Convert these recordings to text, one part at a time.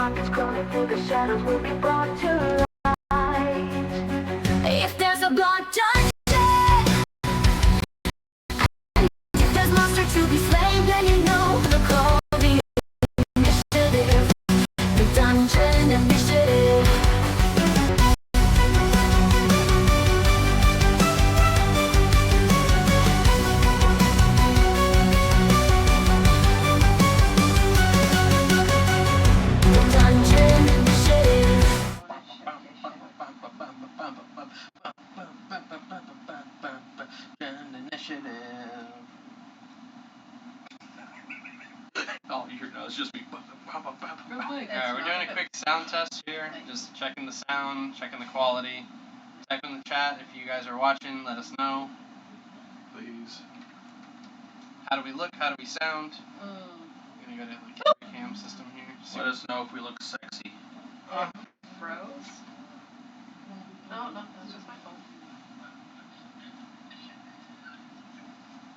darkness crawling through the shadows will be brought to light. If there's a blood dungeon, if there's monster to be slain, then you know the call, the initiative, the dungeon initiative. Oh, you heard that? It's just me. Alright, we're doing a quick sound test here. Just checking the sound, checking the quality. Type in the chat if you guys are watching, let us know. Please. How do we look? How do we sound? I'm gonna go to the cam system here. Let us know if we look sexy. Froze? No, that's just my phone.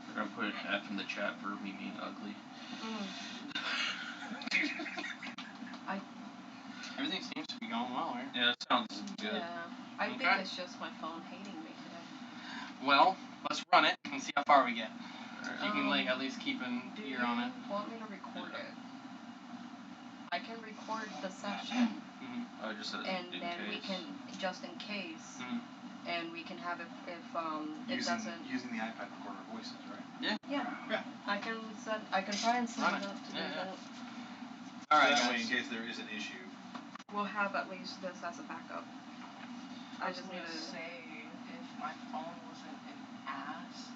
We're gonna put an F in the chat for me being ugly. Everything seems to be going well, right? Yeah, that sounds good. Yeah, I think it's just my phone hating me today. Well, let's run it and see how far we get. Right. You can like at least keep an ear on it. Do you want me to record it? I can record the session. I just said and in then case. we can, just in case, and we can have it if it doesn't. Using the iPad recorder voices, right? Yeah. I can try and set it up to do that. Alright, so that guys. way, in case there is an issue, We'll have at least this as a backup. I just need to say, if my phone wasn't an ass,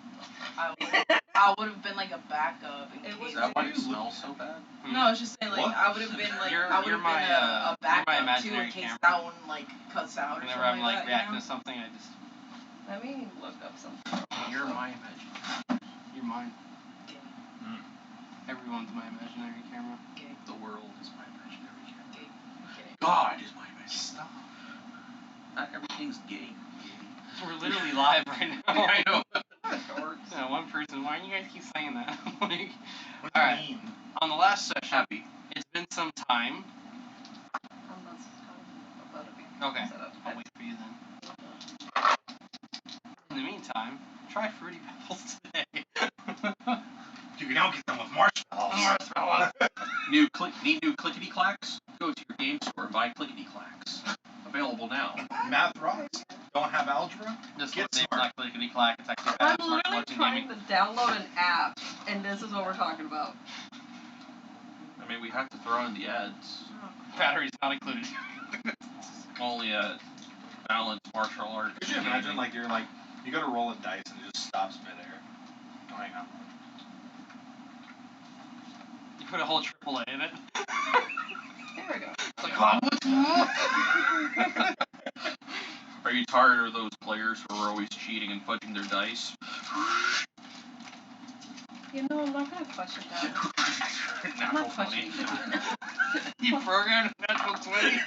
I would have been like a backup in case. Is that why you smell so bad? No, I was just saying like What? I would have been like You're I would have been a backup too imaginary in case camera. that one like cuts out or Whenever something I'm like that, reacting you to something, I just. Let me look up something. You're my imaginary. You're mine. Gay. Everyone's my imaginary camera. Gay. The world is my imaginary camera. Gay. Gay. God is my imaginary. Stop. Not everything's gay. We're literally live right now. I know. No, one person. Why do you guys keep saying that? Like, What all do right. you mean? On the last session, Happy. it's been some time. Unless about to be Okay, set up. I'll wait for you then. In the meantime, try Fruity Pebbles today. You can now get them with marshmallows. Need new clickety clacks? Go to your game store and buy clickety clacks. Available now. Math rocks? Don't have algebra? This Get name's smart. not clickety clack. It's actually I'm Smart literally Collection trying Gaming. to download an app, and this is what we're talking about. I mean, we have to throw in the ads. Batteries not included. Only at balanced martial arts. Could you imagine, like, you go to roll a dice and it just stops midair? Oh, hang on. You put a whole AAA in it. There we go. It's like, Are you tired of those players who are always cheating and fudging their dice? You know, I'm not gonna question that. I'm Natural not questioning 20. that. You programmed natural 20.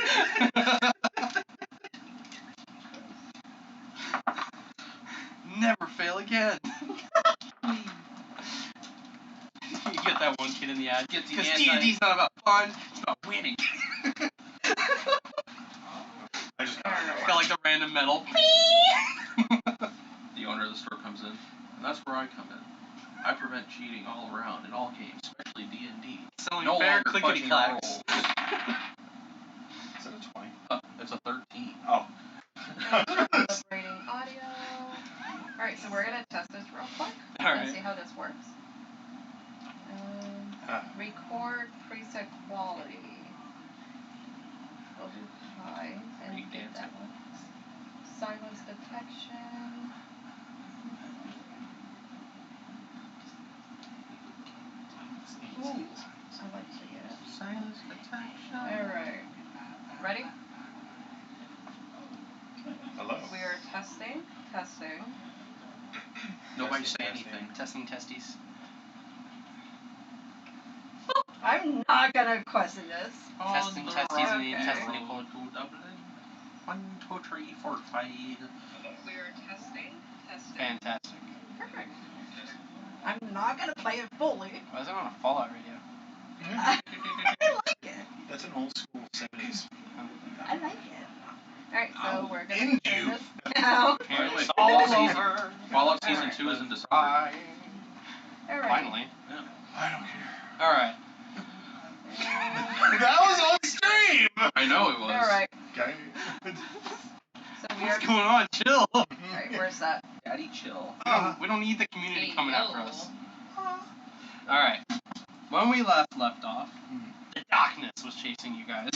Never fail again. You get that one kid in the ad. Because D&D's not about fun, it's about winning. I just got It's got like the random metal. The owner of the store comes in, and that's where I come in. I prevent cheating all around in all games, especially D&D. Selling No fair longer clickety fudging clacks. rolls. Is it a 20? It's a 13. Oh. Calibrating audio. Alright, so we're gonna test this real quick. Alright. And see how this works. Record preset quality. We'll do high and get that one. Silence detection. Ooh, I like to get it. Silence detection. Alright. Ready? Hello. We are testing. Nobody Testing, say testing. anything. Testing testes. I'm not gonna question this. Testing testes in the Okay. intestinal Roll to Dublin. 1, 2, 3, 4, 5. We are testing. Fantastic. Perfect. I'm not gonna play it fully. Why is it on a Fallout radio? I like it. That's an old school 70s. I like it. Alright, so I'll we're gonna end turn you. this now. By the way, It's all Fallout season, over. Fallout season Alright. 2 is in December. Alright. Alright. Finally. Yeah. I don't care. Alright. That was on stream! I know it was. Alright. Okay. So we are. What's going on? Chill. Alright, where's that? Daddy, chill. We don't need the community coming after yo. us. Alright. When we left off, the darkness was chasing you guys.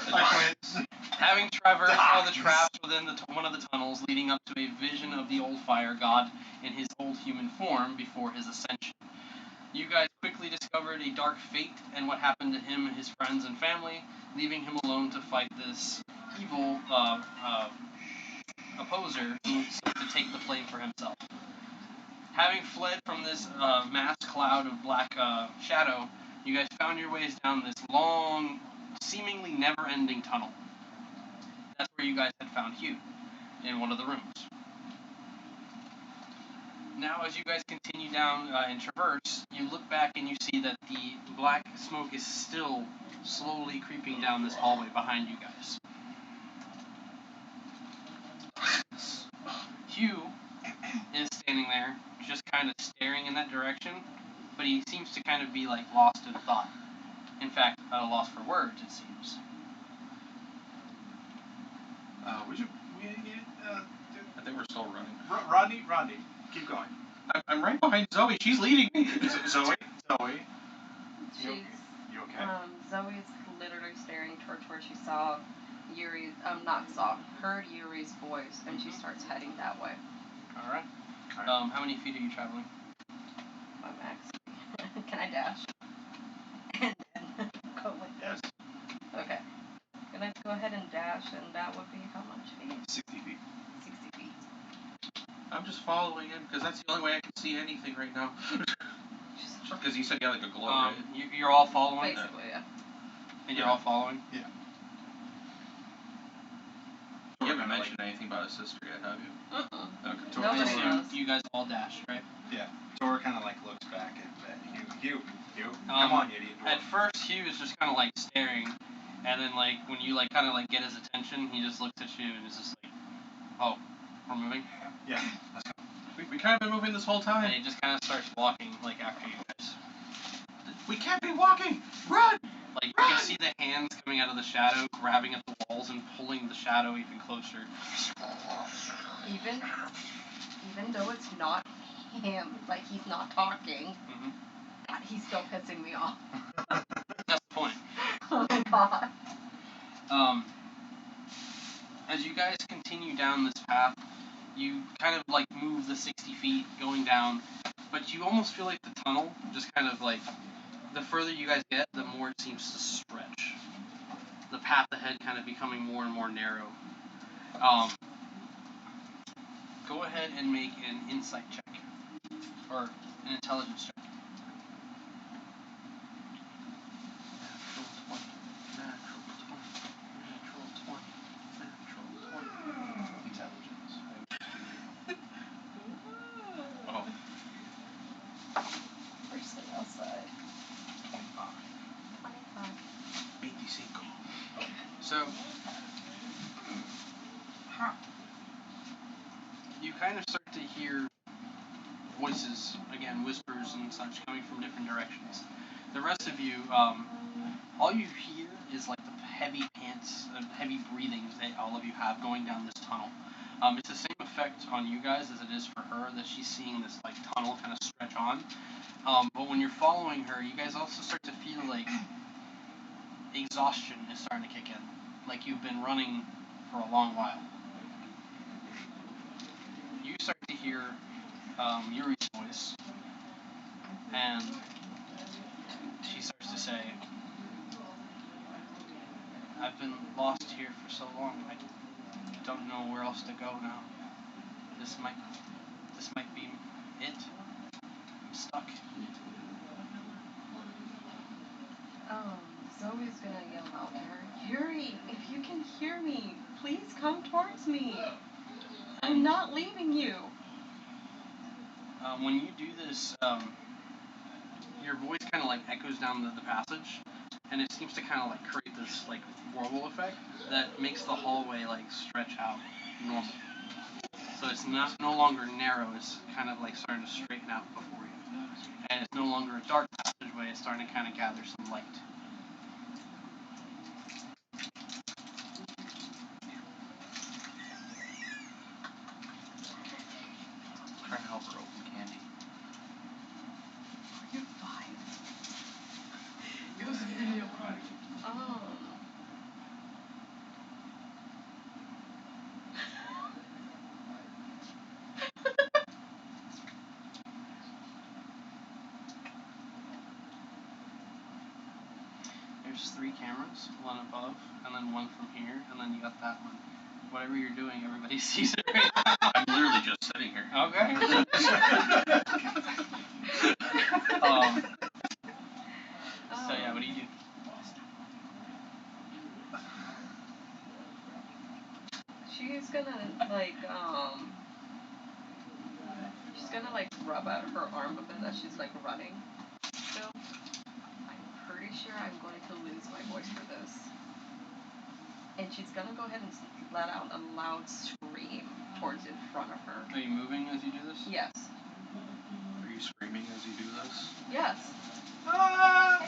I quit. Having traversed all the traps within one of the tunnels leading up to a vision of the old fire god in his old human form before his ascension. You guys quickly discovered a dark fate and what happened to him, his friends, and family, leaving him alone to fight this evil opposer who sought to take the flame for himself. Having fled from this mass cloud of black shadow, you guys found your ways down this long, seemingly never-ending tunnel. That's where you guys had found Hugh, in one of the rooms. Now, as you guys continue down and traverse, you look back and you see that the black smoke is still slowly creeping down this hallway behind you guys. Hugh is standing there, just kind of staring in that direction, but he seems to kind of be like lost in thought. In fact, at a loss for words, it seems. I think we're still running. Rodney, keep going. I'm right behind Zoe. She's leading me. Zoe, She's. you okay? Zoe's literally staring towards where she saw Yuri's. Heard Yuri's voice, and she starts heading that way. All right. How many feet are you traveling? My max. Can I dash? And then go with Yes. Okay. Gonna go ahead and dash, and that would be how much feet? 60 feet. 60 feet. I'm just following him because that's the only way I can see anything right now. Because you said you had like a glow, right? You're all following? Basically, yeah. And you're all following? You haven't mentioned anything about his sister yet, have you? Okay. Nobody I assume knows. you guys all dashed, right? Yeah. Tor kind of like looks back at Hugh. Come on, you idiot. At first, Hugh is just kind of like staring, and then like when you like kind of like get his attention, he just looks at you and is just like, "Oh, we're moving." Yeah. Let's go. We can't been moving this whole And time. he just kind of starts walking like after you guys. We can't be walking. Run! Like you can see the hands coming out of the shadow, grabbing at the walls and pulling the shadow even closer. Even though it's not him, like he's not talking, Mm-hmm. God, he's still pissing me off. That's the point. Oh my god. As you guys continue down this path, you kind of like move the 60 feet going down, but you almost feel like the tunnel just kind of like, the further you guys get, the more it seems to stretch. The path ahead kind of becoming more and more narrow. Go ahead and make an insight check. Or an intelligence check. Natural 20. Intelligence. Oh. First thing outside. 25. 25. So, you kind of start to hear voices, again, whispers and such, coming from different directions. The rest of you, all you hear is like the heavy pants and heavy breathings that all of you have going down this tunnel. It's the same effect on you guys as it is for her, that she's seeing this like tunnel kind of stretch on. But when you're following her, you guys also start to feel like exhaustion is starting to kick in. Like you've been running for a long while. You start to hear Yuri's voice, and she starts to say, "I've been lost here for so long, I don't know where else to go now. This might be it. I'm stuck." Zoe's gonna yell out to her, Yuri, if you can hear me, please come towards me. I'm not leaving you. When you do this, your voice kind of like echoes down the passage, and it seems to kind of like create this like whirlpool effect that makes the hallway like stretch out normal. So it's not no longer narrow. It's kind of like starting to straighten out before you, and it's no longer a dark passageway. It's starting to kind of gather some light. Trying to help her open candy. You're fine. It was a video, right? There's 3 cameras, one above, and then one from here, and then you got that one. Whatever you're doing, everybody sees it right now. I'm literally just sitting here. Okay. So yeah, what do you do? She's gonna like rub out her arm a bit as she's like running. Still, I'm pretty sure I'm going to lose my voice for this. And she's gonna go ahead and let out a loud scream towards in front of her. Are you moving as you do this? Yes. Are you screaming as you do this? Yes. I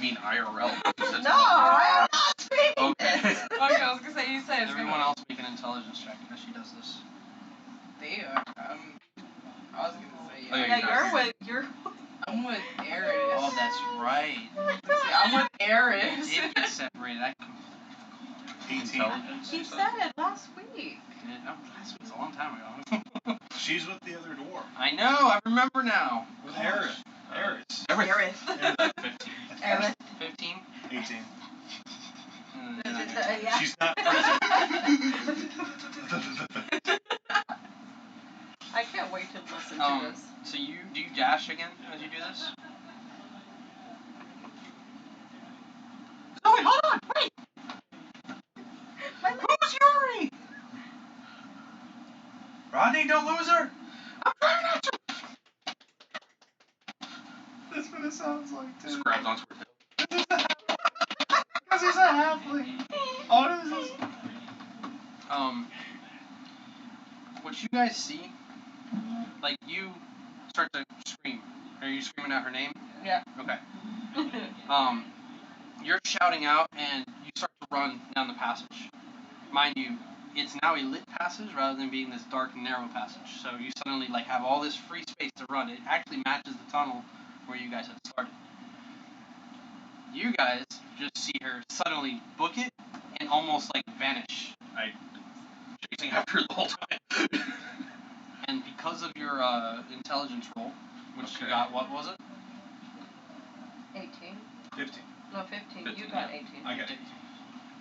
mean IRL. Because No, I'm not screaming Okay. this. Okay, I was gonna say you said it's Everyone else make an intelligence check as she does this. They are. I was gonna say Oh, yeah, Yeah, you're you're I'm with Eris. Oh, that's right. See, I'm with Eris. You did get separated. I completely Intelligence. He you said it last week. did. Oh, last week's a long time ago. She's with the other dwarf. I know. I remember now. With Eris. Eris. Eris. 15. Eris. 15. 18. Yeah. She's not present. I can't wait to listen to this. So do you dash again as you do this? Zoe, hold on, wait. Who's Yuri? Rodney, don't lose her. I'm trying not to. That's what it sounds like, too. Just grabs onto her hip. Because he's a halfling. Oh, this is... What you guys see, like you start to scream. Are you screaming out her name? Yeah. Okay. You're shouting out and you start to run down the passage. Mind you, it's now a lit passage rather than being this dark, narrow passage. So you suddenly like have all this free space to run. It actually matches the tunnel where you guys had started. You guys just see her suddenly book it and almost like vanish. Chasing after her the whole time. And because of your intelligence roll, which you Okay. got, what was it? 18. 15. No, 15. 15, You got yeah. 18. I got it.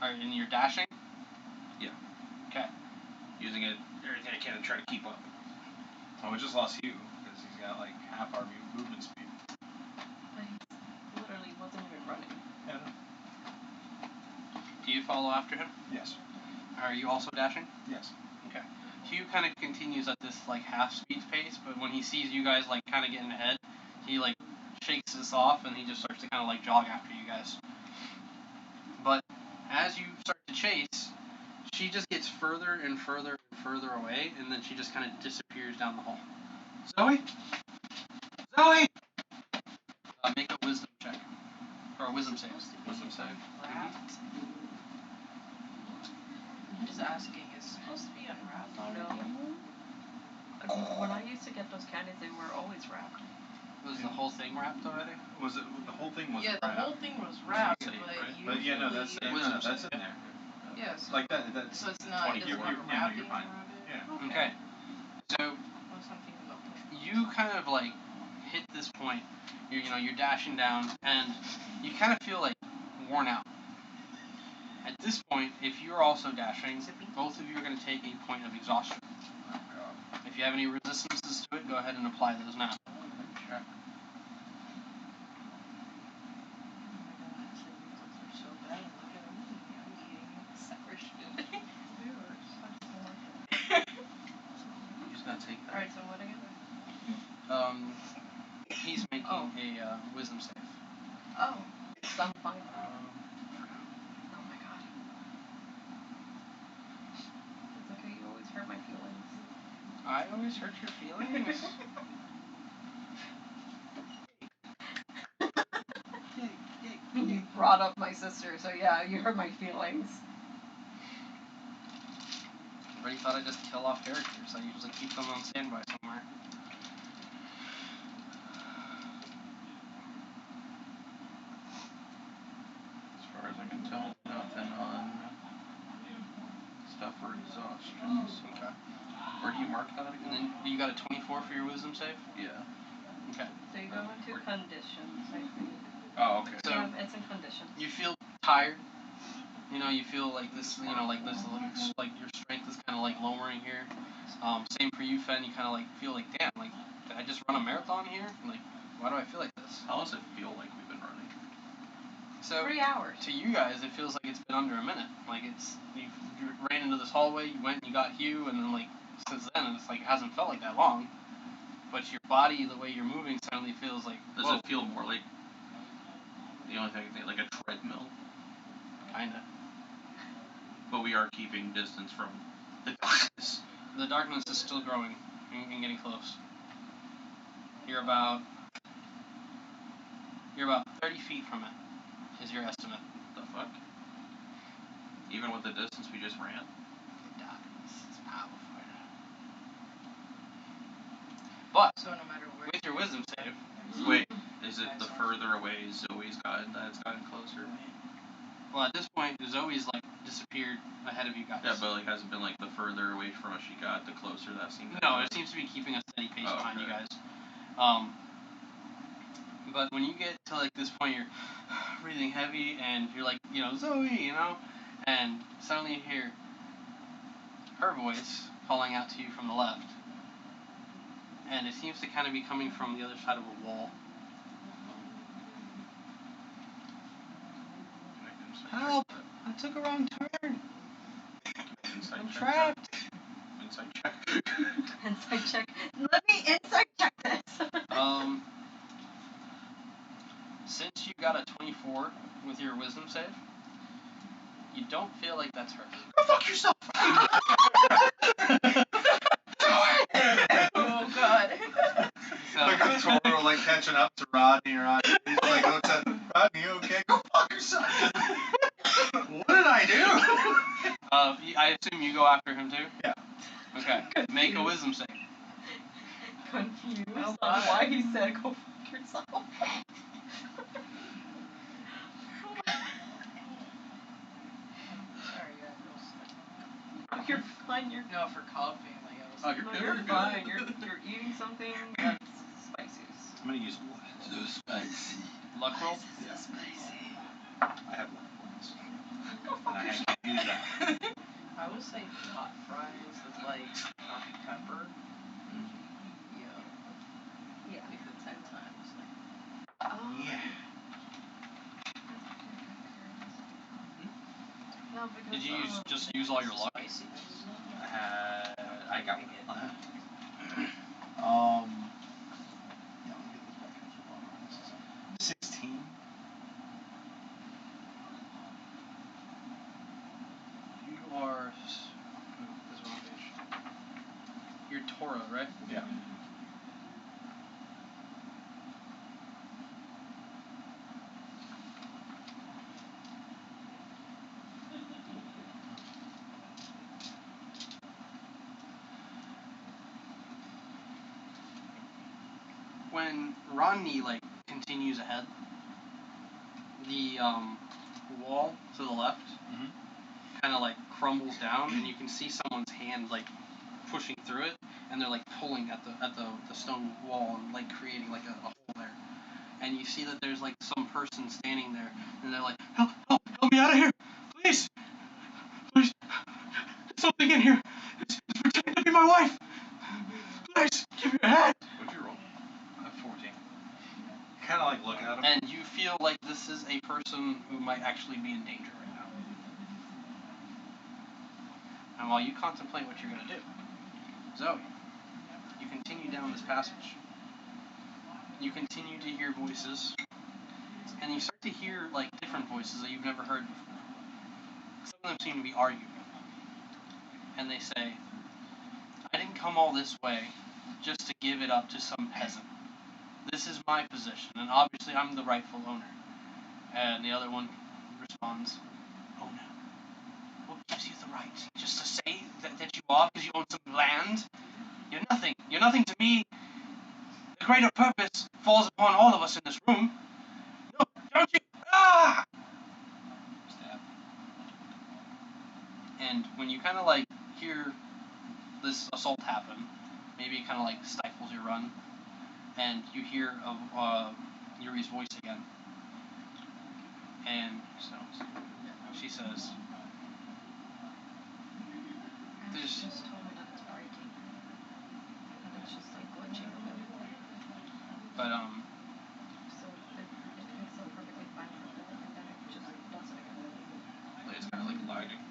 Alright, and you're dashing? Yeah. Okay. Using it everything I can to try to keep up. Oh, we just lost you because he's got like half our movement speed. I literally wasn't even running. Yeah, I know. Do you follow after him? Yes. Are you also dashing? Yes. Okay. Hugh kind of continues at this like half speed pace, but when he sees you guys like kind of getting ahead, he like shakes this off and he just starts to kind of like jog after you guys. But as you start to chase, she just gets further and further and further away, and then she just kind of disappears down the hall. Zoe? Zoe! Make a wisdom check. Or a wisdom save. Wisdom save. I'm just asking, is it supposed to be unwrapped already? When I used to get those candies, they were always wrapped. Was the whole thing wrapped already? Was it the whole thing was Yeah, the wrapped? whole thing was wrapped, Save, but right? But yeah, no, that's usually- Wisdom that's save, in there. Yes. Like that's So it's not. 20. It's You're not no, wrapping you're fine. around it. Yeah. Okay. So I was thinking about that. you kind of like hit this point. You're dashing down, and you kind of feel like worn out. At this point, if you're also dashing, both of you are going to take a point of exhaustion. Oh god. If you have any resistances to it, go ahead and apply those now. Check. So bad. Look at me. I'm eating separate shit. He's gonna take that. Alright, so what again? He's making making a wisdom save. Oh. So I'm fine. Oh my god. It's okay, you always hurt my feelings. I always hurt your feelings. You brought up my sister, so yeah, you hurt my feelings. Everybody thought I just kill off characters. I usually keep them on standby somewhere. As far as I can tell, nothing on stuff for exhaustions. Okay. Where do you mark that And again? then you got a 24 for your wisdom save? Yeah. Okay. So you go into conditions, I think. Oh, okay. So Yeah, it's in conditions. you feel tired. You know, you feel like this, like your strength is kind of like lowering here. Same for you, Fen. You kind of like feel like, damn, like, did I just run a marathon here? Like, why do I feel like this? How does it feel like we've been running? So 3 hours. to you guys, it feels like it's been under a minute. Like you ran into this hallway, you went and you got Hugh, and then like since then, it's like it hasn't felt like that long. But your body, the way you're moving, suddenly feels like. Does whoa. it feel more like the only thing I think like a treadmill? Kinda. But we are keeping distance from the darkness. The darkness is still growing and getting close. You're about 30 feet from it, is your estimate. The fuck? Even with the distance we just ran? The darkness is powerful. But So no matter where. with your wisdom save, Wait, is it the further away Zoe's gotten that it's gotten closer? well, at this point, Zoe's like disappeared ahead of you guys. Yeah, but like hasn't been like the further away from us she got, the closer that seems. No, it seems to be keeping a steady pace behind you Okay. guys. But when you get to like this point, you're breathing heavy, and you're like, Zoe, and suddenly you hear her voice calling out to you from the left, and it seems to kind of be coming from the other side of a wall. Help! I took a wrong turn. Insight I'm check. trapped. Insight check. Insight check. Let me insight check this. Since you got a 24 with your wisdom save, you don't feel like that's her. Go fuck yourself! Oh god. So, Like Toro like catching up to Rodney or Rodney. He's like, what's up? Rodney, you okay? Go fuck yourself! What did I do? I assume you go after him too? Yeah. Okay. Make a wisdom save. Confused Oh, on God. why he said go fuck yourself. Sorry, guys. You're fine. You're No, for coughing, like I was. Oh, you're no, good. you're fine. You're eating something that's spicy. I'm gonna use so spicy. Luck roll? Yeah. Spicy. I have luck points. And I can't use that. I would say hot fries with like Dr. Pepper. Yeah. Yeah. Like the 10 times. Yeah. No, because Did you just use all your luck? Spiciness. I got one. Yeah, let me get those back up. 16. You are. This wrong page. You're Tora, right? Yeah. When Rodney continues ahead, the wall to the left kind of crumbles down, and you can see someone's hand pushing through it, and they're pulling at the stone wall and creating a hole there. And you see that there's some person standing there, and they're like, help me out of here, please, there's something in here. It's pretending to be my wife. Please, give me your hand. What'd you roll? 14. Kind of looking at him. And you feel like this is a person who might actually be in danger right now. And while you contemplate what you're going to do, Zoe, you continue down this passage. You continue to hear voices, and you start to hear like different voices that you've never heard before. Some of them seem to be arguing, and they say, "I didn't come all this way just to give it up to some peasant. This is my possession, and obviously I'm the rightful owner." And the other one responds, "Owner? What gives you the right? Just to say that you are because you own some land? You're nothing. You're nothing to me. The greater purpose falls upon all of us in this room. No, don't you? Ah!" Stab. And when you kind of like hear this assault happen, maybe it kind of like stifles your run, and you hear of Yuri's voice again, and so she says, "There's Just told me that it's breaking. It's just like glitching a bit. but So it picks up perfectly fine for a bit, and then it just does it again. Like it's kind of like lagging.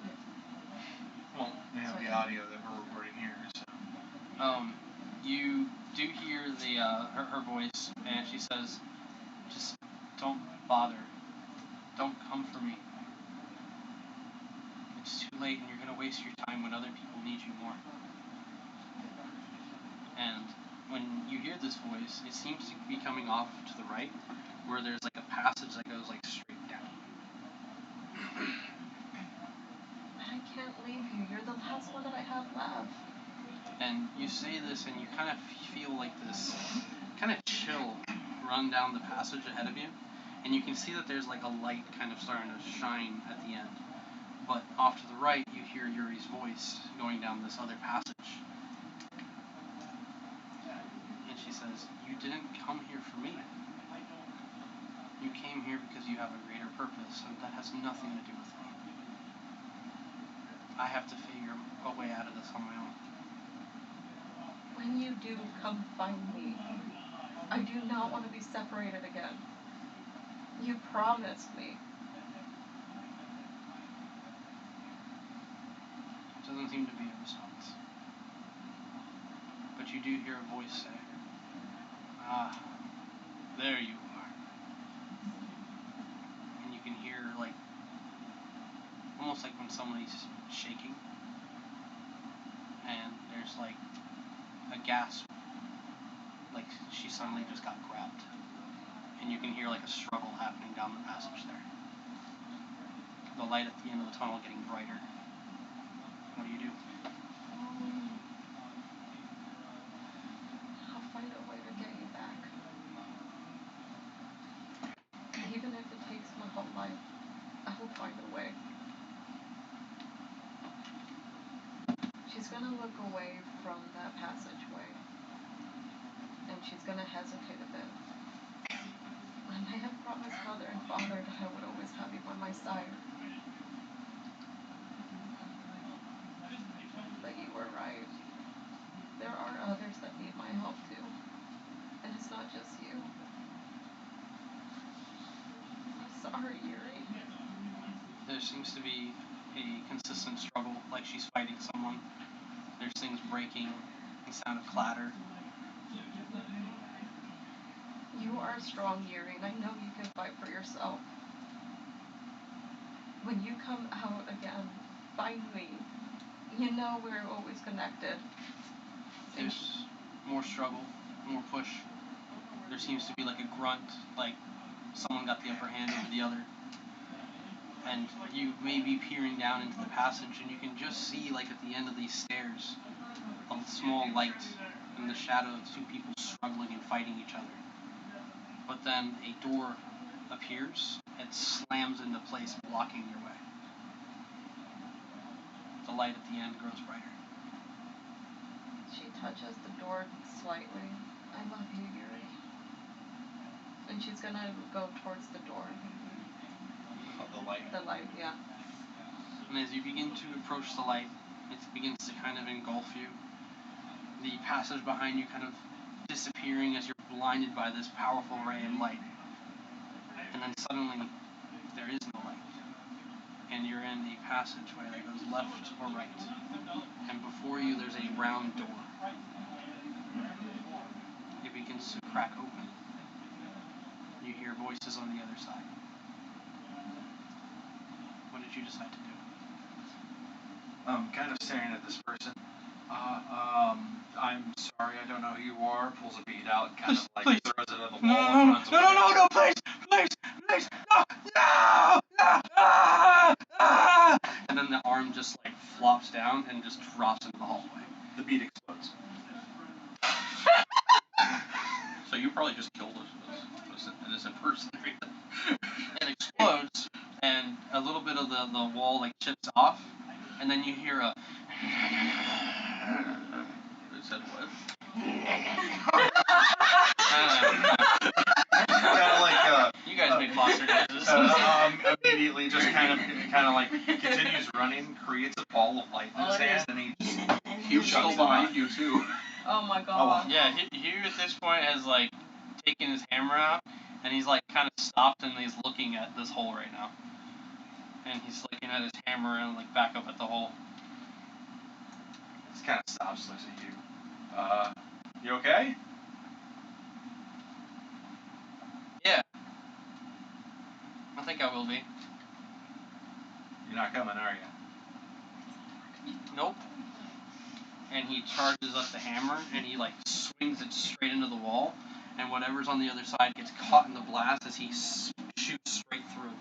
Well, we have So I the can- audio that we're recording here, so. you do hear the her voice, and she says, "Just don't bother. Don't come for me. It's too late, and you're gonna waste your time when other people need you more." And when you hear this voice, it seems to be coming off to the right, where there's like a passage that goes like straight down. But I can't leave you. You're the last one that I have left. And you say this, and you kind of feel like this kind of chill run down the passage ahead of you, and you can see that there's like a light kind of starting to shine at the end. But off to the right, you hear Yuri's voice going down this other passage. And she says, "You didn't come here for me. You came here because you have a greater purpose, and that has nothing to do with me. I have to figure a way out of this on my own." When you do, come find me. I do not want to be separated again. You promised me. Doesn't seem to be a response. But you do hear a voice say, "Ah, there you are." And you can hear like, almost like when somebody's shaking, and there's like a gasp, like she suddenly just got grabbed. And you can hear like a struggle happening down the passage there. The light at the end of the tunnel getting brighter. What do you do? I'll find a way to get you back. Even if it takes my whole life, I will find a way. She's gonna look away from that passageway, and she's gonna hesitate a bit. And I have promised Mother and Father that I would always have you by my side. But you were right. There are others that need my help too. And it's not just you. I'm sorry, Yuri. There seems to be a consistent struggle, like she's fighting someone. There's things breaking, the sound of clatter. You are strong, Yuri, and I know you can fight for yourself. When you come out again, find me. You know we're always connected. There's more struggle, more push. There seems to be like a grunt, like someone got the upper hand over the other. And you may be peering down into the passage, and you can just see, like at the end of these stairs, a small light in the shadow of two people struggling and fighting each other. But then a door appears and slams into place, blocking your way. The light at the end grows brighter. She touches the door slightly. I love you, Yuri. And she's gonna go towards the door. The light. The light, yeah. And as you begin to approach the light, it begins to kind of engulf you. The passage behind you kind of disappearing as you're blinded by this powerful ray of light. And then suddenly, there is no light. And you're in a passageway that goes left or right. And before you, there's a round door. It begins to crack open. you hear voices on the other side. What did you decide to do? I'm kind of staring at this person. I'm sorry, I don't know who you are. Pulls a bead out, kind of like Please. throws it at the wall and runs away. No, please, no. And then the arm just like flops down and just drops into the hallway. The bead explodes. So you probably just killed an innocent person. It explodes, and a little bit of the wall like chips off, and then you hear a. It said what? Kind of like You guys make monster noises. immediately just kind of like continues running, creates a ball of light in his hand, and he Hugh's still behind you too. Oh my Oh, god. Yeah, Hugh at this point has like taken his hammer out, and he's like kind of stopped and he's looking at this hole right now. And he's looking at his hammer and like back up at the hole. just kind of stops, looks at you. You okay? Yeah. I think I will be. You're not coming, are you? Nope. And he charges up the hammer and he like swings it straight into the wall, and whatever's on the other side gets caught in the blast as he shoots straight through.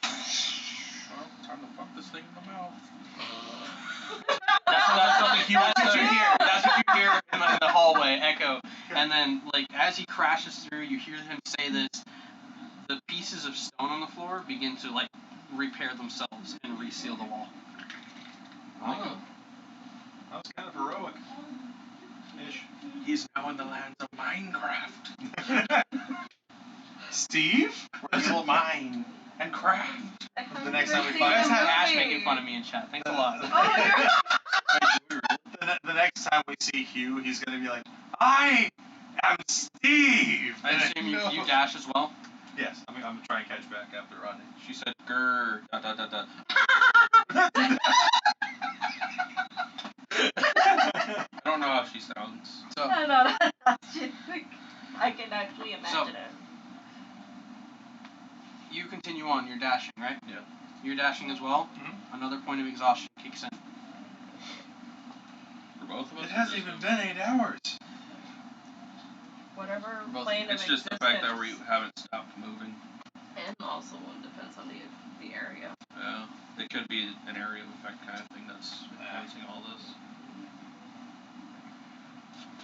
Well, time to fuck this thing in the mouth. That's what you hear. That's what you hear in the hallway echo. And then, like, as he crashes through, you hear him say this. The pieces of stone on the floor begin to like repair themselves and reseal the wall. Oh. That was kind of heroic. Ish. He's now in the lands of Minecraft. Steve? Where's little mine and craft? The next time we You find guys have Ash movie. making fun of me in chat. Thanks a lot. Oh my god. The next time we see Hugh, he's gonna be like, I am Steve! I assume you dash as well. Yes, I'm gonna try and catch back after Rodney. She said, grr, ... I I don't know how she sounds. So, No, that's just like, I can actually imagine it. you continue on. You're dashing, right? Yeah. You're dashing as well. Mhm. Another point of exhaustion kicks in. For both of us? It hasn't even been 8 hours. Whatever Both- plane of It's just the existence. fact that we haven't stopped moving. And also it depends on the area. Yeah. It could be an area of effect kind of thing that's influencing all this.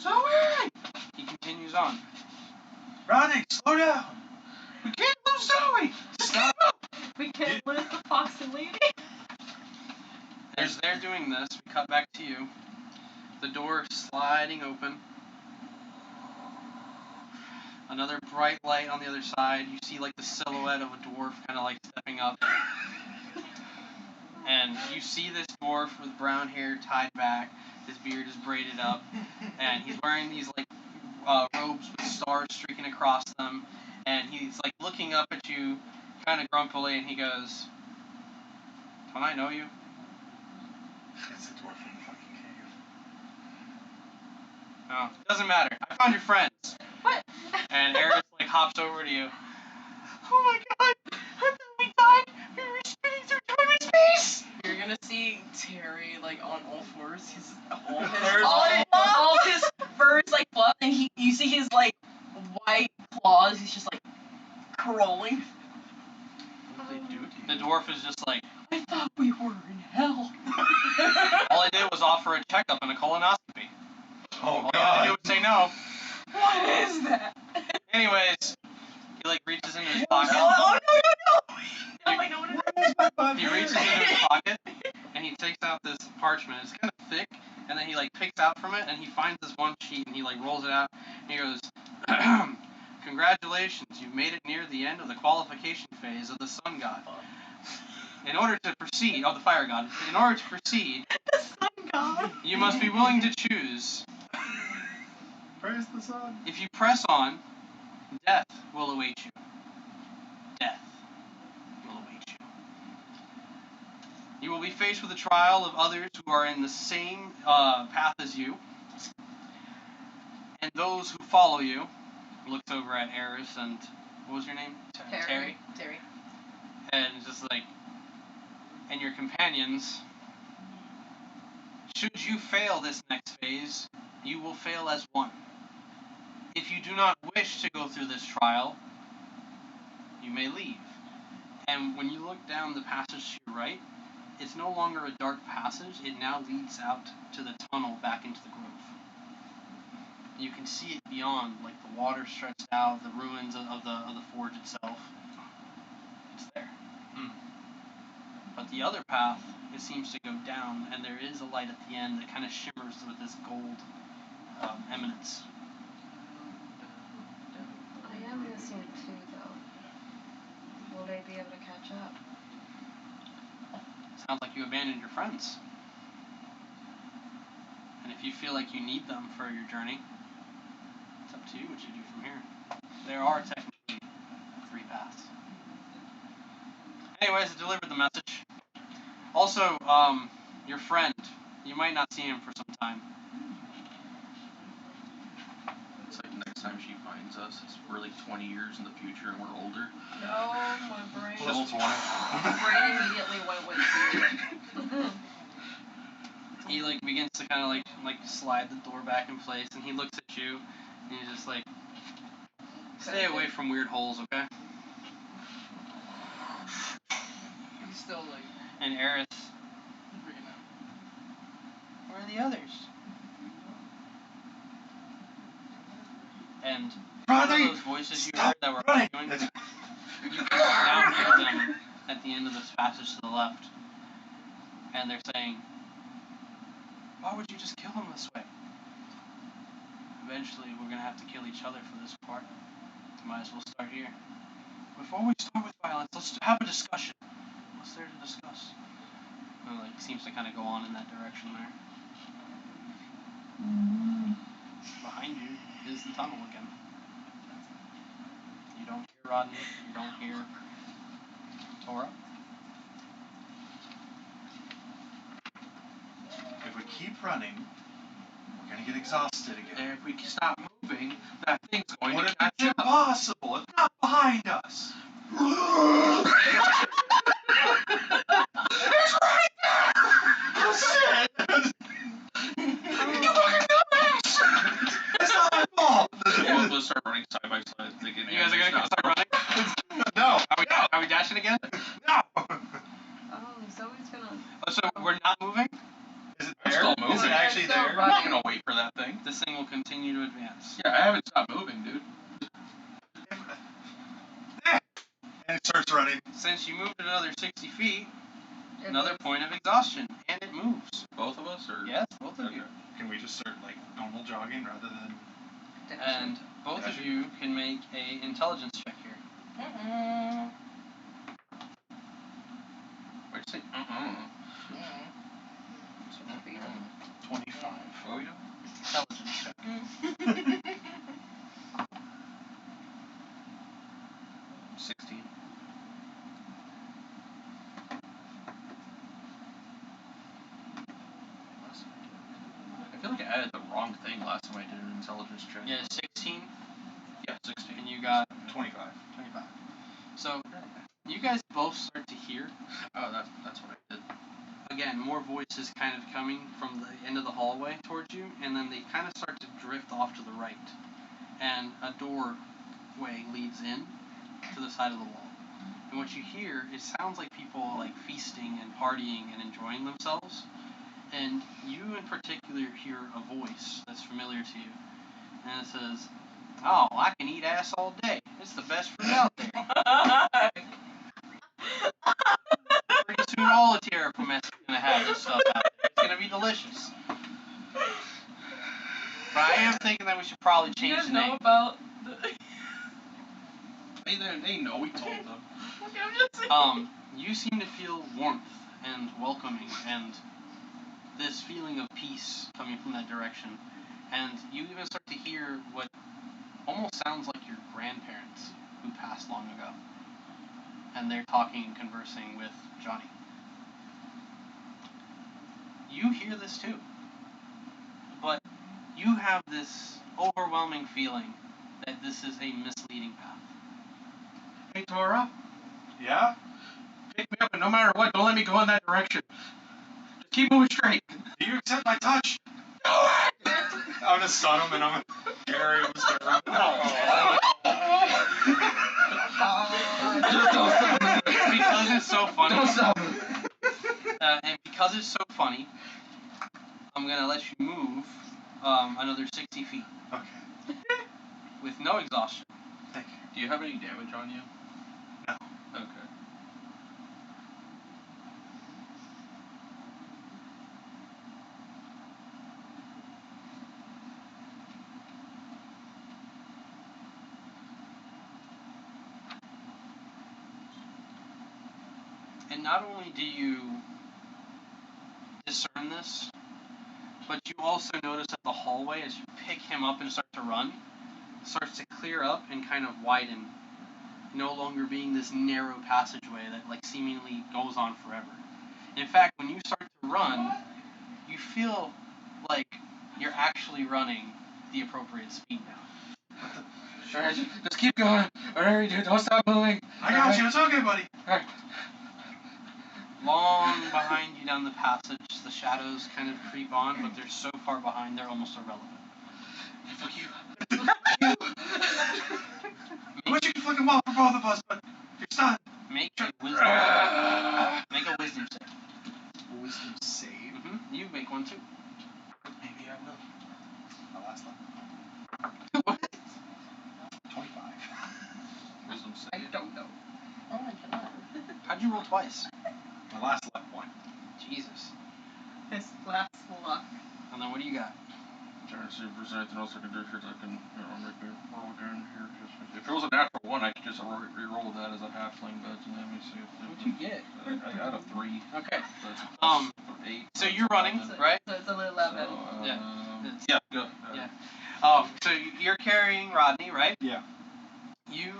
Zoe! He continues on. Rodney, slow down! We can't lose Zoe! Just keep up! We can't lose the fox and lady. As they're doing this, we cut back to you. The door sliding open. Another bright light on the other side. You see like the silhouette of a dwarf kind of like stepping up. And you see this dwarf with brown hair tied back. His beard is braided up. And he's wearing these like robes with stars streaking across them. And he's like looking up at you kind of grumpily, and he goes, "Don't I know you?" It's a dwarf from the fucking cave. Oh, doesn't matter. I found your friends. What? And Eris like hops over to you. Oh my god! I thought we died! We were spinning through time and space! You're gonna see Terry like on all fours. His All his fur is like fluff, and you see his like white claws. He's just like crawling. What did they do to you? The dwarf is just like, I thought we were in hell. all I did was offer a checkup and a colonoscopy. Oh, All you had to do God. was say no. What is that? Anyways, he like reaches into his pocket. Oh no! No, I know what it is. He reaches into his pocket and he takes out this parchment. It's kind of thick, and then he like picks out from it and he finds this one sheet and he like rolls it out and he goes, "Congratulations, you've made it near the end of the qualification phase of the sun god. In order to proceed, the fire god. In order to proceed, The sun god. you must be willing to choose. Praise the sun. If you press on, death will await you. Death will await you. You will be faced with a trial of others who are in the same path as you, and those who follow you looks over at Eris and what was your name? Terry. Terry. And just like, and your companions. Should you fail this next phase, you will fail as one. If you do not wish to go through this trial, you may leave. And when you look down the passage to your right, it's no longer a dark passage. It now leads out to the tunnel back into the grove. You can see it beyond, like the water stretched out, the ruins of the forge itself. It's there. But the other path, it seems to go down, and there is a light at the end that kind of shimmers with this gold eminence. I am missing 2 though. Will they be able to catch up? Sounds like you abandoned your friends. And if you feel like you need them for your journey, it's up to you what you do from here. There are technically 3 paths. Anyways, I delivered the message. Also, your friend, you might not see him for some time. It's like next time she finds us, we're like 20 years in the future and we're older. No, my brain. Just one. My brain immediately went with fear. He like begins to kind of like slide the door back in place, and he looks at you, and he's just like, "Stay away from weird holes, okay?" He's still like And Eris, freaking out. where are the others? And one of those voices you heard that were arguing, you can now hear them at the end of this passage to the left, and they're saying, "Why would you just kill him this way? Eventually, we're gonna have to kill each other for this part. Might as well start here. Before we start with violence, let's have a discussion. What's there to discuss?" And like seems to kind of go on in that direction there. Behind you is the tunnel again. You don't hear Rodney. You don't hear Tora. If we keep running, we're gonna get exhausted again. And if we stop moving, that thing's going What to if catch it's up. impossible? It's not behind us. It's right there! Oh shit! You fucking dumbass! It's not my fault! Both of us start running side by side, thinking, You guys are gonna start running? No! Are we dashing again? No! Zoe's gonna. Oh, so we're not moving? Is it I'm there? still moving. Is it actually Still there? I'm running. not gonna wait for that thing. This thing will continue to advance. Yeah, I haven't stopped moving, dude. And it starts running. Since you moved another 60 feet, It another moves. point of exhaustion, and it moves. Both of us, or Yes, both of you. Okay. Can we just start like normal jogging rather than... And both of you can make a intelligence check here. What'd you say? Should be them. 25. What are we doing? Intelligence check. 16. I feel like I added the wrong thing last time I did an intelligence check. Yeah, 16, Yeah, 16. and you got 25. 25. So, you guys both start to hear, Oh, that's what I did. again, more voices kind of coming from the end of the hallway towards you, and then they kind of start to drift off to the right. And a doorway leads in to the side of the wall. And what you hear, it sounds like people like feasting and partying and enjoying themselves. And you in particular hear a voice that's familiar to you. And it says, "Oh, I can eat ass all day. It's the best fruit out there." Pretty soon all of Tierra Promesa is going to have this stuff out there. It's going to be delicious. But I am thinking that we should probably Do you change guys the know name. about the They know we told them. Okay, I'm just saying. You seem to feel warmth and welcoming and this feeling of peace coming from that direction. And you even start to hear what almost sounds like your grandparents who passed long ago. And they're talking and conversing with Johnny. You hear this too. But you have this overwhelming feeling that this is a misleading path. Hey, Tora, Yeah? pick me up, and no matter what, don't let me go in that direction. Just keep moving straight. Do you accept my touch? Do it! I'm gonna stun him and I'm gonna carry him and start running. Just don't stop moving. Because it's so funny. Don't stop moving. And because it's so funny, I'm gonna let you move another 60 feet Okay. with no exhaustion. Thank you. Do you have any damage on you? No. Okay. And not only do you discern this, but you also notice that the hallway, as you pick him up and start to run, starts to clear up and kind of widen, no longer being this narrow passageway that like seemingly goes on forever. In fact, when you start to run, you feel like you're actually running the appropriate speed now. Alright, just keep going. Whatever you do, don't stop moving. I got you. It's okay, buddy. Alright. Long behind you down the passage, the shadows kind of creep on, but they're so far behind they're almost irrelevant. Fuck you. I wish you could flick him off for both of us, but you're stunned. Make a wisdom save. Wisdom save? You make one too. Maybe I will. My last one. What? 25. Wisdom I save. don't know. Oh my god. How'd you roll twice? My last left one. Jesus. His last luck. And then what do you got? Trying to see if there's anything else I can do here that I can, make me roll again here. If it was a natural one, I could just re-roll that as a halfling, but let me see if What'd you get? I got a 3. Okay. So it's a plus 8. So you're running, right? So it's a little 11. Yeah, go. Yeah. So you're carrying Rodney, right? Yeah. You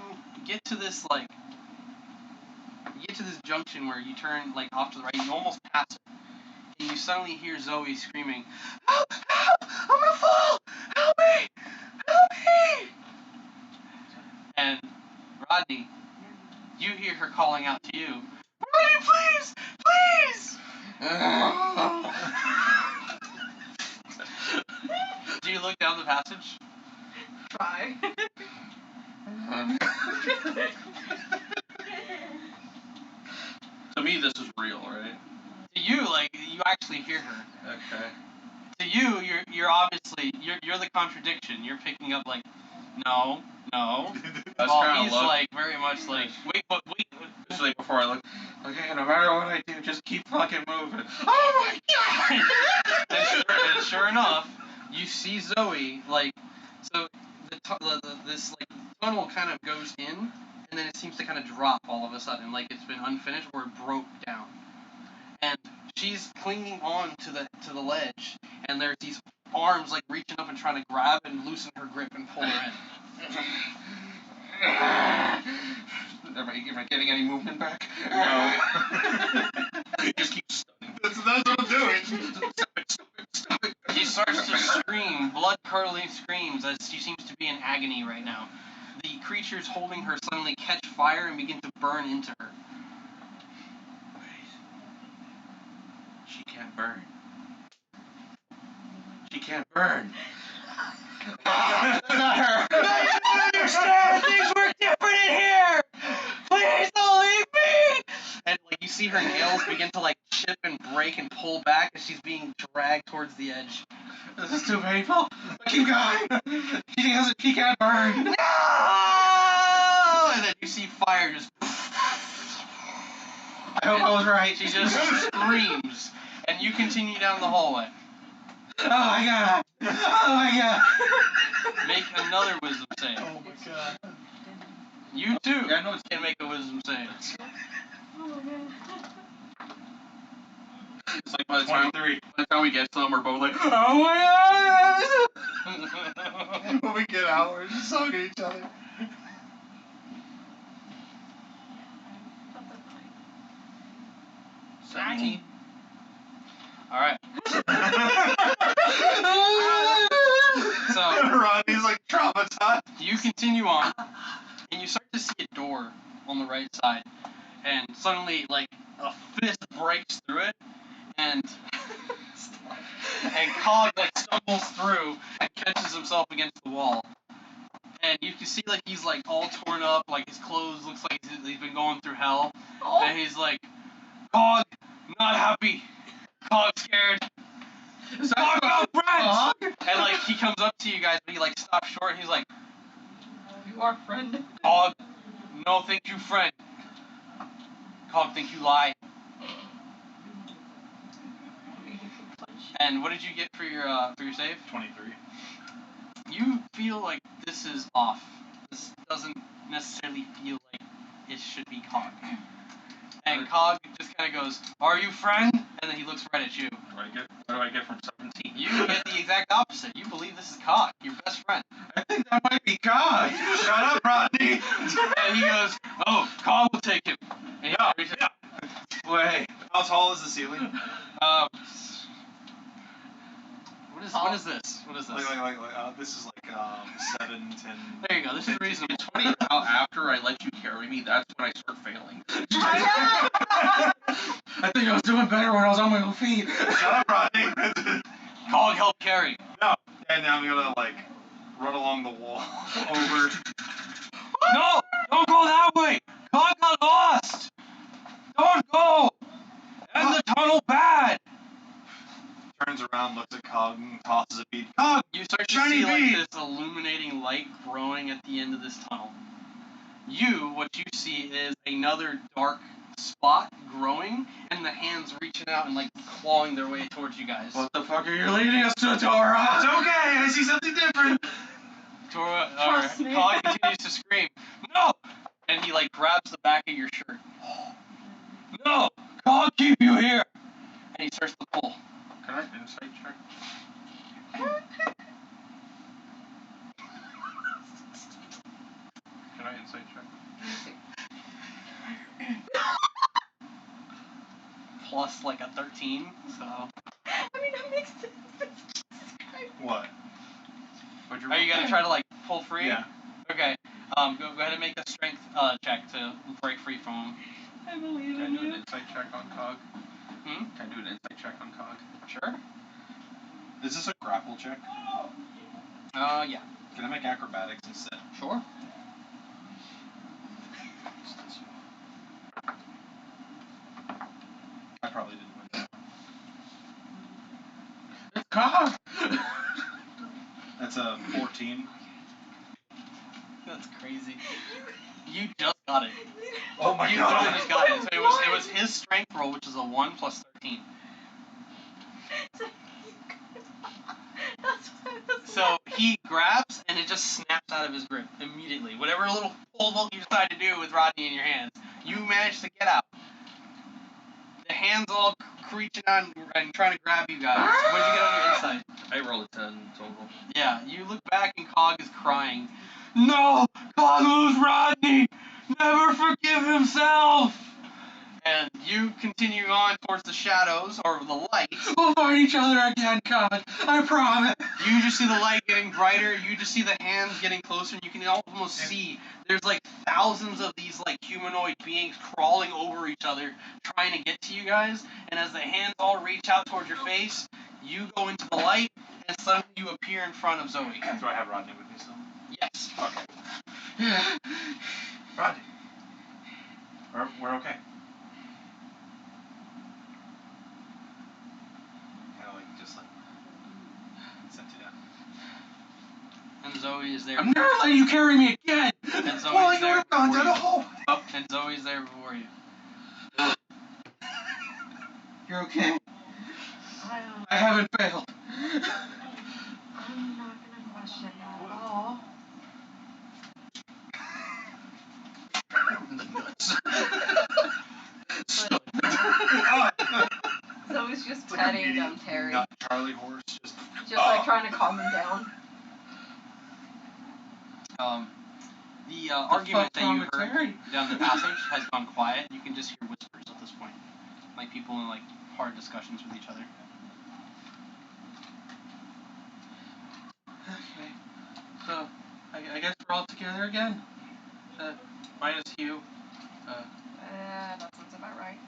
get to this like junction where you turn like off to the right, you almost pass it. And you suddenly hear Zoe screaming, "Help! Help! I'm gonna fall! Help me! Help me!" And Rodney, you hear her calling out to you, "Rodney, please! Please!" Do you look down the passage? Try. To me, this is real, right? To you, like, you actually hear her. Okay. To you, you're obviously, you're the contradiction. You're picking up, like, no. That's While kind of he's, low. like, very much like, wait. Usually before I look, okay, no matter what I do, just keep fucking moving. Oh my god! And sure enough, you see Zoe, like, so this like tunnel kind of goes in, and then it seems to kind of drop all of a sudden, like it's been unfinished or it broke down. And she's clinging on to the ledge, and there's these arms like reaching up and trying to grab and loosen her grip and pull her in. Am I getting any movement back? No. Just keep stunning. That's what I'm doing. Stop it. She starts to scream, blood-curdling screams, as she seems to be in agony right now. The creatures holding her suddenly catch fire and begin to burn into her. Wait. She can't burn. She can't burn. That's not her. I don't understand! Things work different in here! Please don't leave me! And like you see her nails begin to like chip and break and pull back as she's being dragged towards the edge. This is too painful. Keep going. She can't burn. No! And then you see fire just. I hope I was right. She just screams, and you continue down the hallway. Oh my god. Oh my god. Make another wisdom save. Oh my god. You too Yeah, I know it's can make a wisdom save. Oh my god. It's like by the time 23. we get to them, we're both like, oh my god. When we get out, we're just talking to each other. That's a 9. 17. Alright. So Rodney's like traumatized. you You continue on, and you start to see a door on the right side, and suddenly, like, a fist breaks through it, and Cog, like, stumbles through and catches himself against the wall. And you can see, like, he's, like, all torn up, like, his clothes looks like he's been going through hell. Oh. And he's like, Cog, not happy. Cog scared. Cog, no friends! And, like, he comes up to you guys, but he, like, stops short, and he's like, You are friend. Cog, no thank you, friend. Cog, think you lie. And what did you get for your save? 23. You feel like this is off. This doesn't necessarily feel like it should be Cog. And Cog just kind of goes, "Are you friend?" And then he looks right at you. What do I get from 17? You get the exact opposite. You believe this is Cog, your best friend. I think that might be God. Shut up, Rodney. And he goes, "Oh, Cog will take him." And he reaches- Wait. How tall is the ceiling? What is this? What is this? This is like 7, 10. There you go. This is reasonable. It's funny how after I let you carry me, that's when I start failing. I think I was doing better when I was on my own feet. Shut up, Rodney. Cog help carry. No. And now I'm gonna like run along the wall over. No! Don't go that way! Cog got lost! Don't go! And the tunnel bad! Turns around, looks at Cog, and tosses a bead. Cog! You start to Shiny see like bead! this illuminating light growing at the end of this tunnel. What you see is another dark spot growing, and the hands reaching out and like clawing their way towards you guys. What the fuck are you leading us to, Tora? It's okay, I see something different. Trust me. Cog continues to scream, "No!" And he like grabs the back of your shirt. "No! Cog keep you here!" And he starts to pull. Can I insight check? Can I insight check? Plus like a 13, so. I mean, that makes sense. What? Are you gonna try to like pull free? Yeah. Okay. Go ahead and make a strength check to break free from him. I believe Can I in do an you. insight check on Cog? Hmm? Can I do an insight check on Cog? Sure. Is this a grapple check? Yeah. Can I make acrobatics instead? Sure. I probably didn't win that. It's Cog! That's a 14. That's crazy. You just got it. Oh my You god. totally just got it. So it was his strength roll, which is a 1 plus 13. So he grabs and it just snaps out of his grip immediately. Whatever little pull you decide to do with Rodney in your hands, you manage to get out. The hands all reaching out and trying to grab you guys. What'd you get on your insight? I rolled a 10 total. Yeah, you look back and Cog is crying. "No! Cog lose Rodney! Never forgive himself!" And you continue on towards the shadows, or the lights. We'll find each other again, Cog. I promise. You just see the light getting brighter, you just see the hands getting closer, and you can almost see there's like thousands of these like humanoid beings crawling over each other, trying to get to you guys, and as the hands all reach out towards your face, you go into the light, and suddenly you appear in front of Zoe. Do I have Rodney with me still? Yes. Okay. Rodney. We're okay. Kind of like just like sent you down. And Zoe is there. I'm never letting you carry me again! And Zoe's Well, you there would have gone before down you. the hole! And Zoe's there before you. You're okay? I I haven't failed. I'm not gonna question that at all. In the nuts. Zoe's just petting dumb Terry. Not Charlie horse, just Like trying to calm him down. The argument that you wrong with heard Terry? down the passage has gone quiet. You can just hear whispers at this point. Like people in like hard discussions with each other. Okay. So, I I guess we're all together again. Minus you. That sounds about right.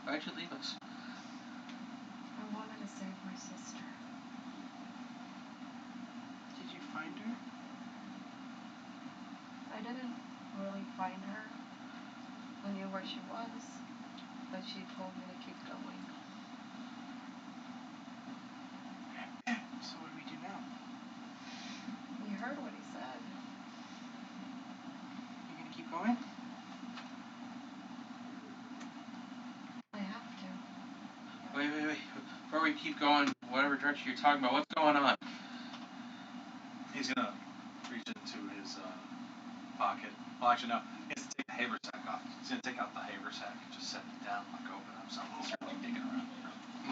Why'd you leave us? I wanted to save my sister. Did you find her? I didn't really find her. I knew where she was, but she told me to keep going. So what do we do now? You heard what he said. You gonna keep going? I have to. Wait. Before we keep going, whatever direction you're talking about, what's going on? He's gonna reach into his pocket. Well, actually, no. He has to take the haversack off. He's gonna take out the haversack and just set it down, like open up something. Start like digging around.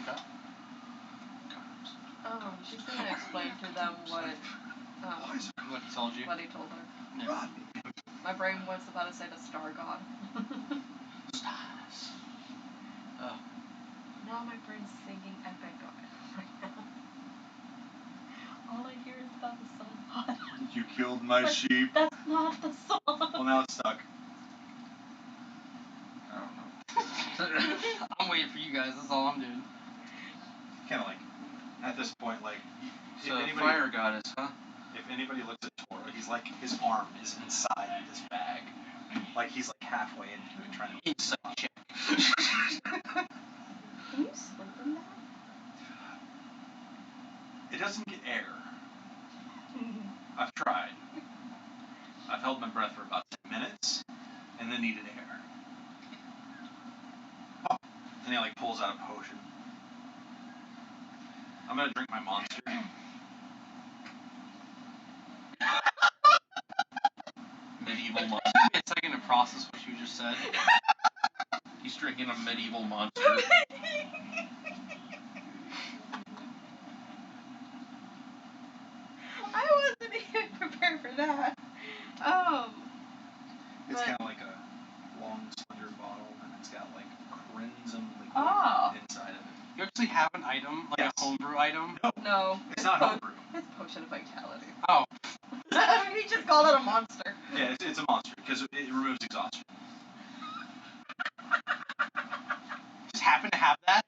Okay. She's gonna explain to them what What he told you? what he told her. Yeah. My brain was about to say the star god. Stars. Oh. Now my brain's singing epic right now. All I hear is about the sun god. You killed my sheep. That's not the song. Well, now it's stuck. I don't know. I'm waiting for you guys. That's all I'm doing. Kind of like, at this point, like, if So anybody, fire goddess, huh? if anybody looks at Toro, he's like, his arm is inside this bag. Like, he's like halfway into it, trying to Inside check. Can you sleep in that? It doesn't get air. I've tried. I've held my breath for about 10 minutes, and then needed air. Oh, and he like pulls out a potion. I'm gonna drink my monster. Medieval monster. Give me a second to process what you just said. He's drinking a medieval monster. I wasn't even prepared for that. It's But- kind of like a long, slender bottle, and it's got like crimson liquid Oh. inside of it. You actually have an item, like Yes. a homebrew item? No. It's not homebrew. It's potion of vitality. Oh. He just called it a monster. Yeah, it's a monster because it removes exhaustion. Just happen to have that?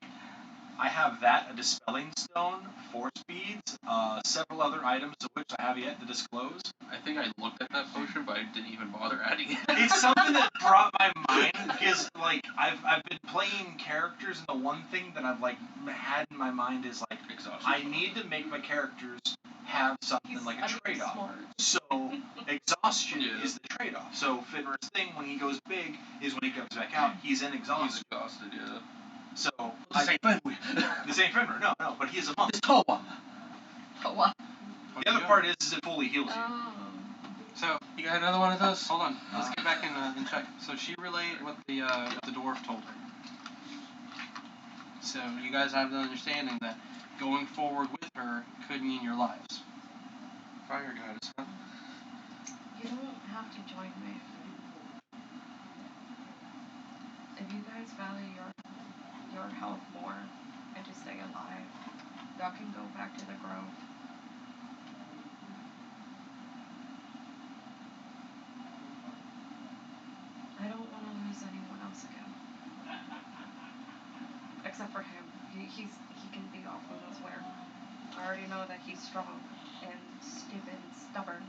I have that, a dispelling stone, force beads, several other items of which I have yet to disclose. I think I looked at that potion, but I didn't even bother adding it. It's something that brought my mind because like I've been playing characters, and the one thing that I've like had in my mind is like Exhaustion. I need to make my characters have something like a trade-off. Smart. So exhaustion is the trade-off. So Finra's thing when he goes big is when he comes back out, he's in He's exhaustion. exhausted, yeah. So This ain't Fenway. this ain't Finra, no, but he is a monk. It's Toa. Oh, what? The other part is it fully heals you. So, You got another one of those? hold on. Let's get back in check. So she relayed what the dwarf told her. So you guys have the understanding that going forward with her could mean your lives. Fire goddess, huh? You don't have to join me. If you guys value your health more and to stay alive, y'all can go back to the grove. I don't want to lose anyone else again. Except for him. He can be off who knows where. I already know that he's strong and stupid and stubborn.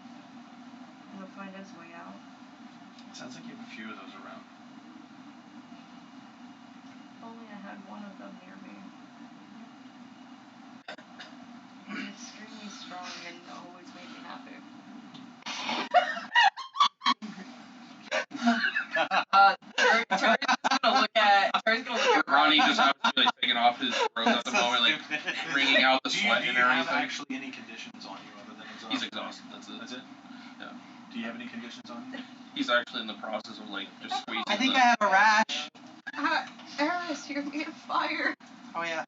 He'll find his way out. Sounds like you have a few of those around. If only I had one of them near me. He's extremely strong and always made me happy. Terry's gonna look at Ronnie just happens to be like taking off his robe at the moment, like wringing out the Do sweat you and have everything. actually any conditions on you other than exhaustion? He's exhausted, that's it. That's it? Yeah. Do you have any conditions on you? He's actually in the process of like just squeezing I think the... I have a rash. Eris, you're being fired. Oh yeah.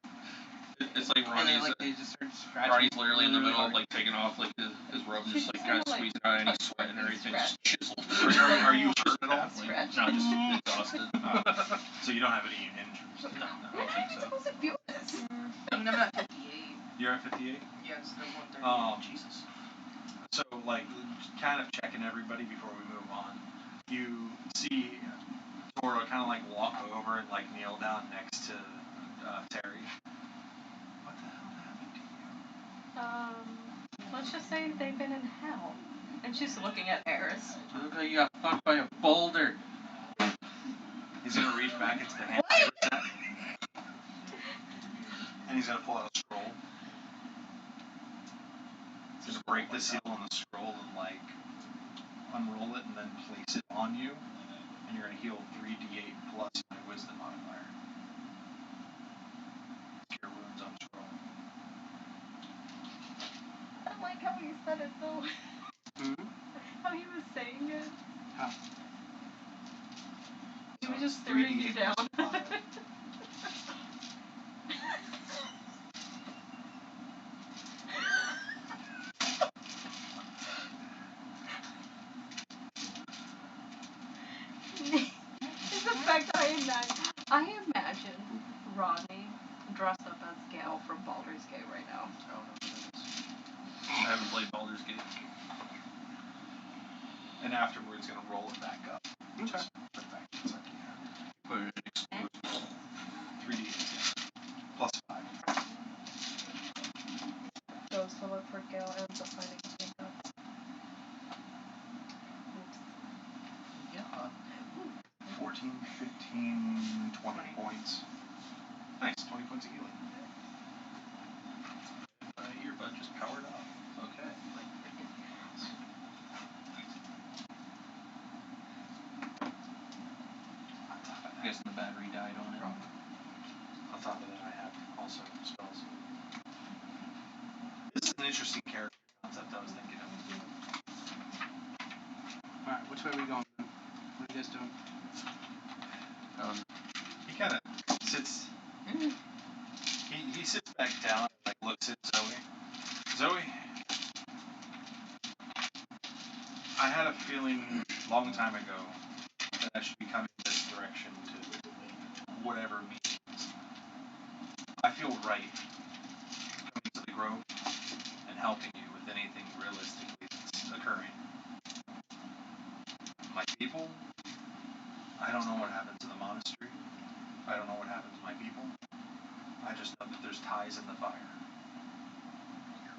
It's like And then Ronnie's, like they just start scratching. Ronnie's literally in the really middle of hard. like taking off like his robe and She's just like kind just of gonna, like, squeezing out any touch sweat and her everything face, just chiseled. Are you hurt at all? Badly. No, just exhausted. busted. So you don't have any injuries? No, I don't How are think you so. supposed to feel this? I mean, I'm at 58. You're at 58? Yeah, it's the 138. Jesus. So, like, kind of checking everybody before we move on. You see Toro kind of like walk over and like kneel down next to Terry. What the hell happened to you? Let's just say they've been in hell. And she's looking at Eris. You look like you got fucked by a boulder. He's gonna reach back into the hand sack, and he's gonna pull out a scroll. He's gonna break the seal on the scroll and like unroll it and then place it on you, and you're gonna heal 3d8 plus my wisdom modifier. Cure wounds on scroll. I like how he said it though. How he was saying it. How? He So was just it's staring you 3d8 down. plus 5. It's the fact that I imagine Rodney dressed up as Gale from Baldur's Gate right now. I don't know what that is. I haven't played Baldur's Gate. And afterwards, gonna roll it back up. Okay. Just put it back inside the hand. Put it in explode. 3d8, yeah. Plus 5. Goes to look for Gale, ends up finding his makeup. Oops. Yeah. 14, 15, 20 points. Nice, 20 points of healing. My earbud just powered off. Okay. Like freaking gas. On top of I'm that, guessing the battery died on it. on top of that, I have also spells. This is an interesting character concept I was thinking of. Alright, which way are we going then? What are you guys doing? He kind of sits. He sits back down and like looks at Zoe. Zoe, I had a feeling a long time ago that I should be coming this direction to whatever means. I feel right coming to the grove and helping you with anything realistically that's occurring. My people, I don't know what happened to the monastery. I don't know what happened to my people. I just know that there's ties in the fire.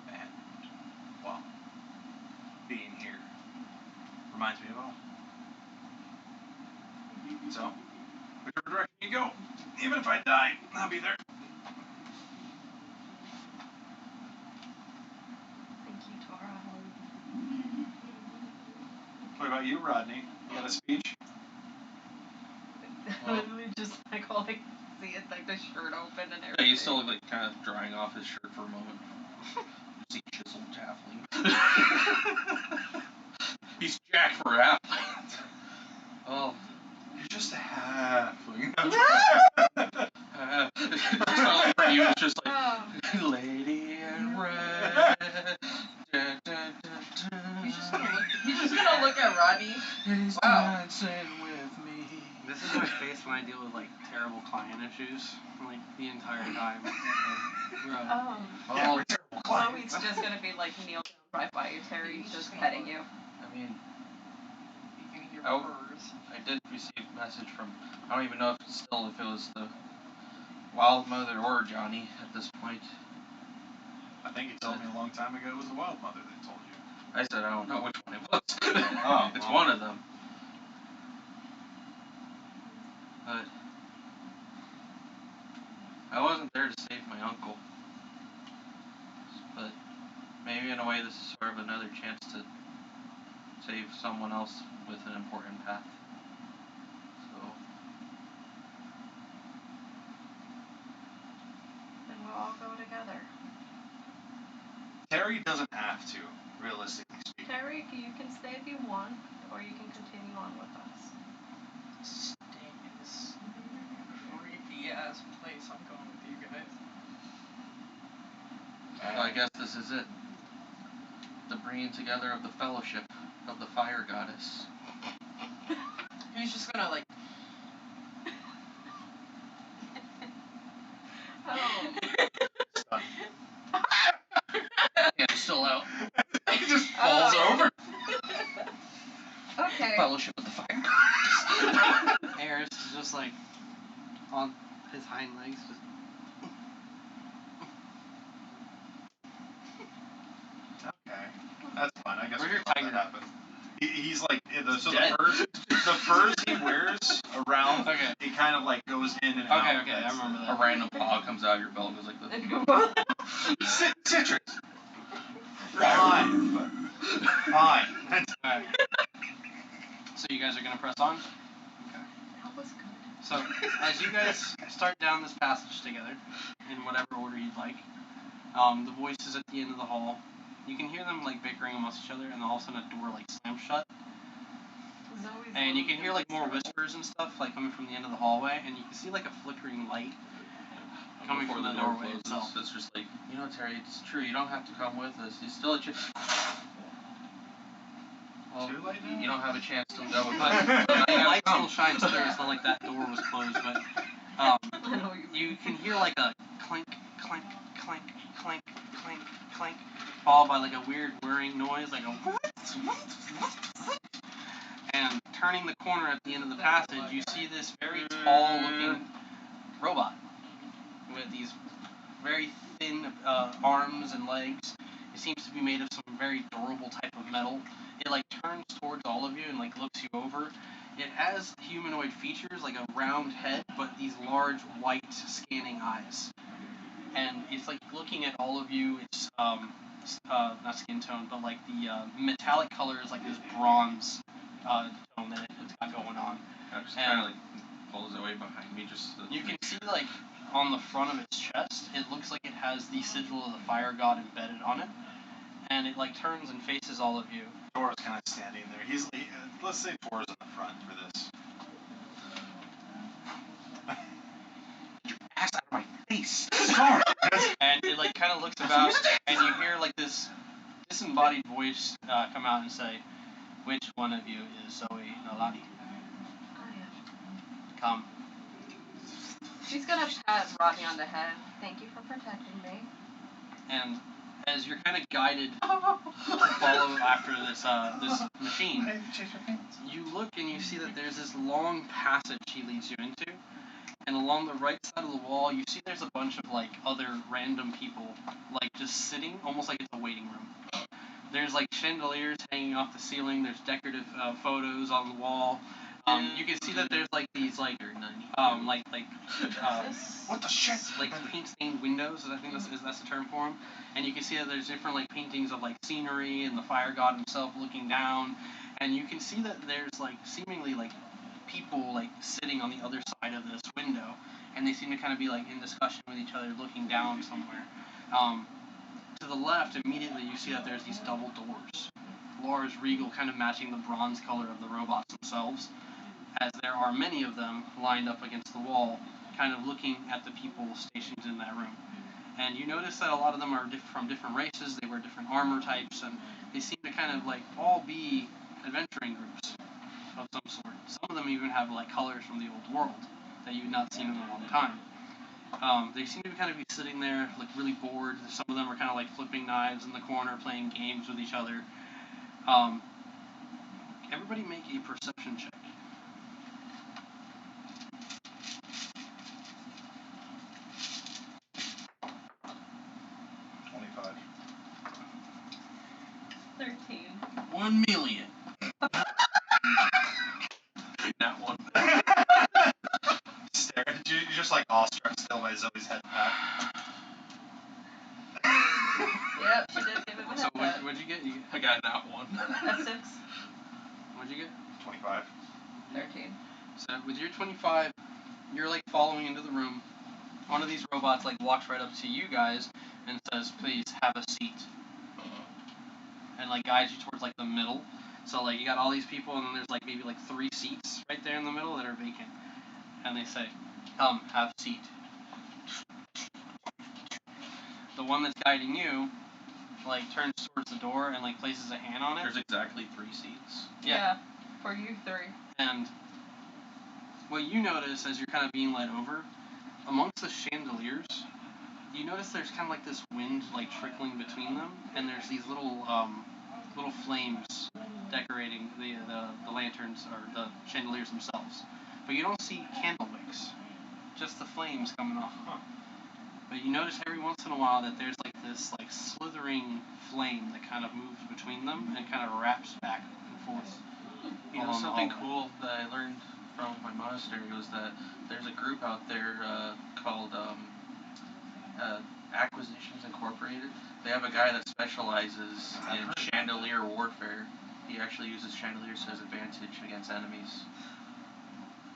And, well, being here reminds me of home. So, whichever direction you go, even if I die, I'll be there. Thank you, Tara. What about you, Rodney? You got a speech? Literally just like all I see is like the shirt open and everything. Yeah, he's still like kind of drying off his shirt for a moment. See chiseled halfling. He's jacked for a halfling. Oh. You're just a halfling. For you, it's just like Lady in Red. Da, da, da, da. He's just gonna look at Rodney. He's Wow. dancing with me. This is my face when I deal with like terrible client issues. Like the entire time. Right. Yeah, we're terrible clients. Zoe's just gonna be like kneel down right by you, Terry, just petting you. I mean, You can hear Oh. purrs. I did receive a message from, I don't even know if it was the Wild Mother or Johnny at this point. I think you told me a long time ago it was the Wild Mother that told you. I said I don't know which one it was. It's well. one of them. But I wasn't there to save my uncle. But maybe in a way this is sort of another chance to save someone else with an important path. So Then we'll all go together. Terry doesn't have to, realistically speaking. Terry, you can stay if you want, or you can continue on with us. Stay in this creepy ass place. I'm going with you guys. So I guess this is it. The bringing together of the fellowship of the fire goddess. He's just gonna like Oh. Yeah, it's still out. He just falls Oh. over. Okay. Fellowship with the fire. Eris is just like on his hind legs, just Okay, that's fine. I guess Where's we your can let tiger? that happen. He's like dead. the furs he wears around. Okay. It kind of like goes in and out. Okay, I remember A that. random paw comes out of your belt and goes like this. Citrus. Fine. Alright. So you guys are gonna press on? Okay. That was good. So as you guys start down this passage together, in whatever order you'd like, the voices at the end of the hall, you can hear them like bickering amongst each other, and all of a sudden a door like slams shut. Zoe's And you can hear like more really whispers and stuff like coming from the end of the hallway, and you can see like a flickering light coming Before from the door doorway closes, itself. it's just like, you know, Terry, it's true. You don't have to come with us. He's still at your. Well, Too late now? you don't have a chance to go with But us. the light still shines through. It's not like that door was closed, but I know what you mean. you can hear like a clink, clink, clink, clink, clink, clink, followed by like a weird whirring noise, like a. And turning the corner at the end of the passage, you see this very tall-looking robot with these very thin arms and legs. It seems to be made of some very durable type of metal. It like turns towards all of you and like looks you over. It has humanoid features, like a round head, but these large white scanning eyes. And it's like looking at all of you. It's not skin tone, but like the metallic color is like this bronze tone that it's got going on. I just kind of like pull Zoe behind me, just. You can see like on the front of its chest, it looks like it has the sigil of the fire god embedded on it, and it like turns and faces all of you. Tor's kind of standing there. Let's say Tor's in the front for this. Get your ass out of my face! Sorry! And it like kind of looks about, and you hear like this disembodied voice come out and say, "Which one of you is Zoe Noelani? Come." She's gonna pat Rodney on the head. Thank you for protecting me. And as you're kind of guided to follow after this machine, you look and you see that there's this long passage he leads you into, and along the right side of the wall, you see there's a bunch of like other random people, like just sitting, almost like it's a waiting room. There's like chandeliers hanging off the ceiling. There's decorative photos on the wall. You can see that there's like these like What the shit? like paint stained windows. I think that's the term for them. And you can see that there's different like paintings of like scenery and the fire god himself looking down. And you can see that there's like seemingly like people like sitting on the other side of this window, and they seem to kind of be like in discussion with each other, looking down somewhere. To the left, immediately you see that there's these double doors, large, regal, kind of matching the bronze color of the robots themselves, as there are many of them lined up against the wall, kind of looking at the people stationed in that room. And you notice that a lot of them are from different races, they wear different armor types, and they seem to kind of like all be adventuring groups of some sort. Some of them even have like colors from the old world that you've not seen in a long time. They seem to kind of be sitting there, like really bored. Some of them are kind of like flipping knives in the corner, playing games with each other. Everybody make a perception check. 25. 13. 1 million. Not one. Staring. You're just like awestruck still by Zoe's head pat. Yep, she did give him a So head pat. what'd you get? I got not one. A 6. What'd you get? 25. 13. So with your 25, you're like following into the room. One of these robots like walks right up to you guys and says, "Please have a seat," and like guides you towards like the middle. So like you got all these people, and then there's like maybe like 3 seats right there in the middle that are vacant. And they say, "Come, have a seat." The one that's guiding you like turns towards the door and like places a hand on it. There's exactly 3 seats. Yeah. For you 3. And what you notice as you're kind of being led over amongst the chandeliers, you notice there's kind of like this wind like trickling between them, and there's these little flames decorating the lanterns or the chandeliers themselves. But you don't see candle wicks, just the flames coming off. But you notice every once in a while that there's like this like slithering flame that kind of moves between them and kind of wraps back and forth. You know, along the something hallway. cool that I learned from my monastery was that there's a group out there called Acquisitions Incorporated. They have a guy that specializes in chandelier warfare. He actually uses chandeliers to his advantage against enemies.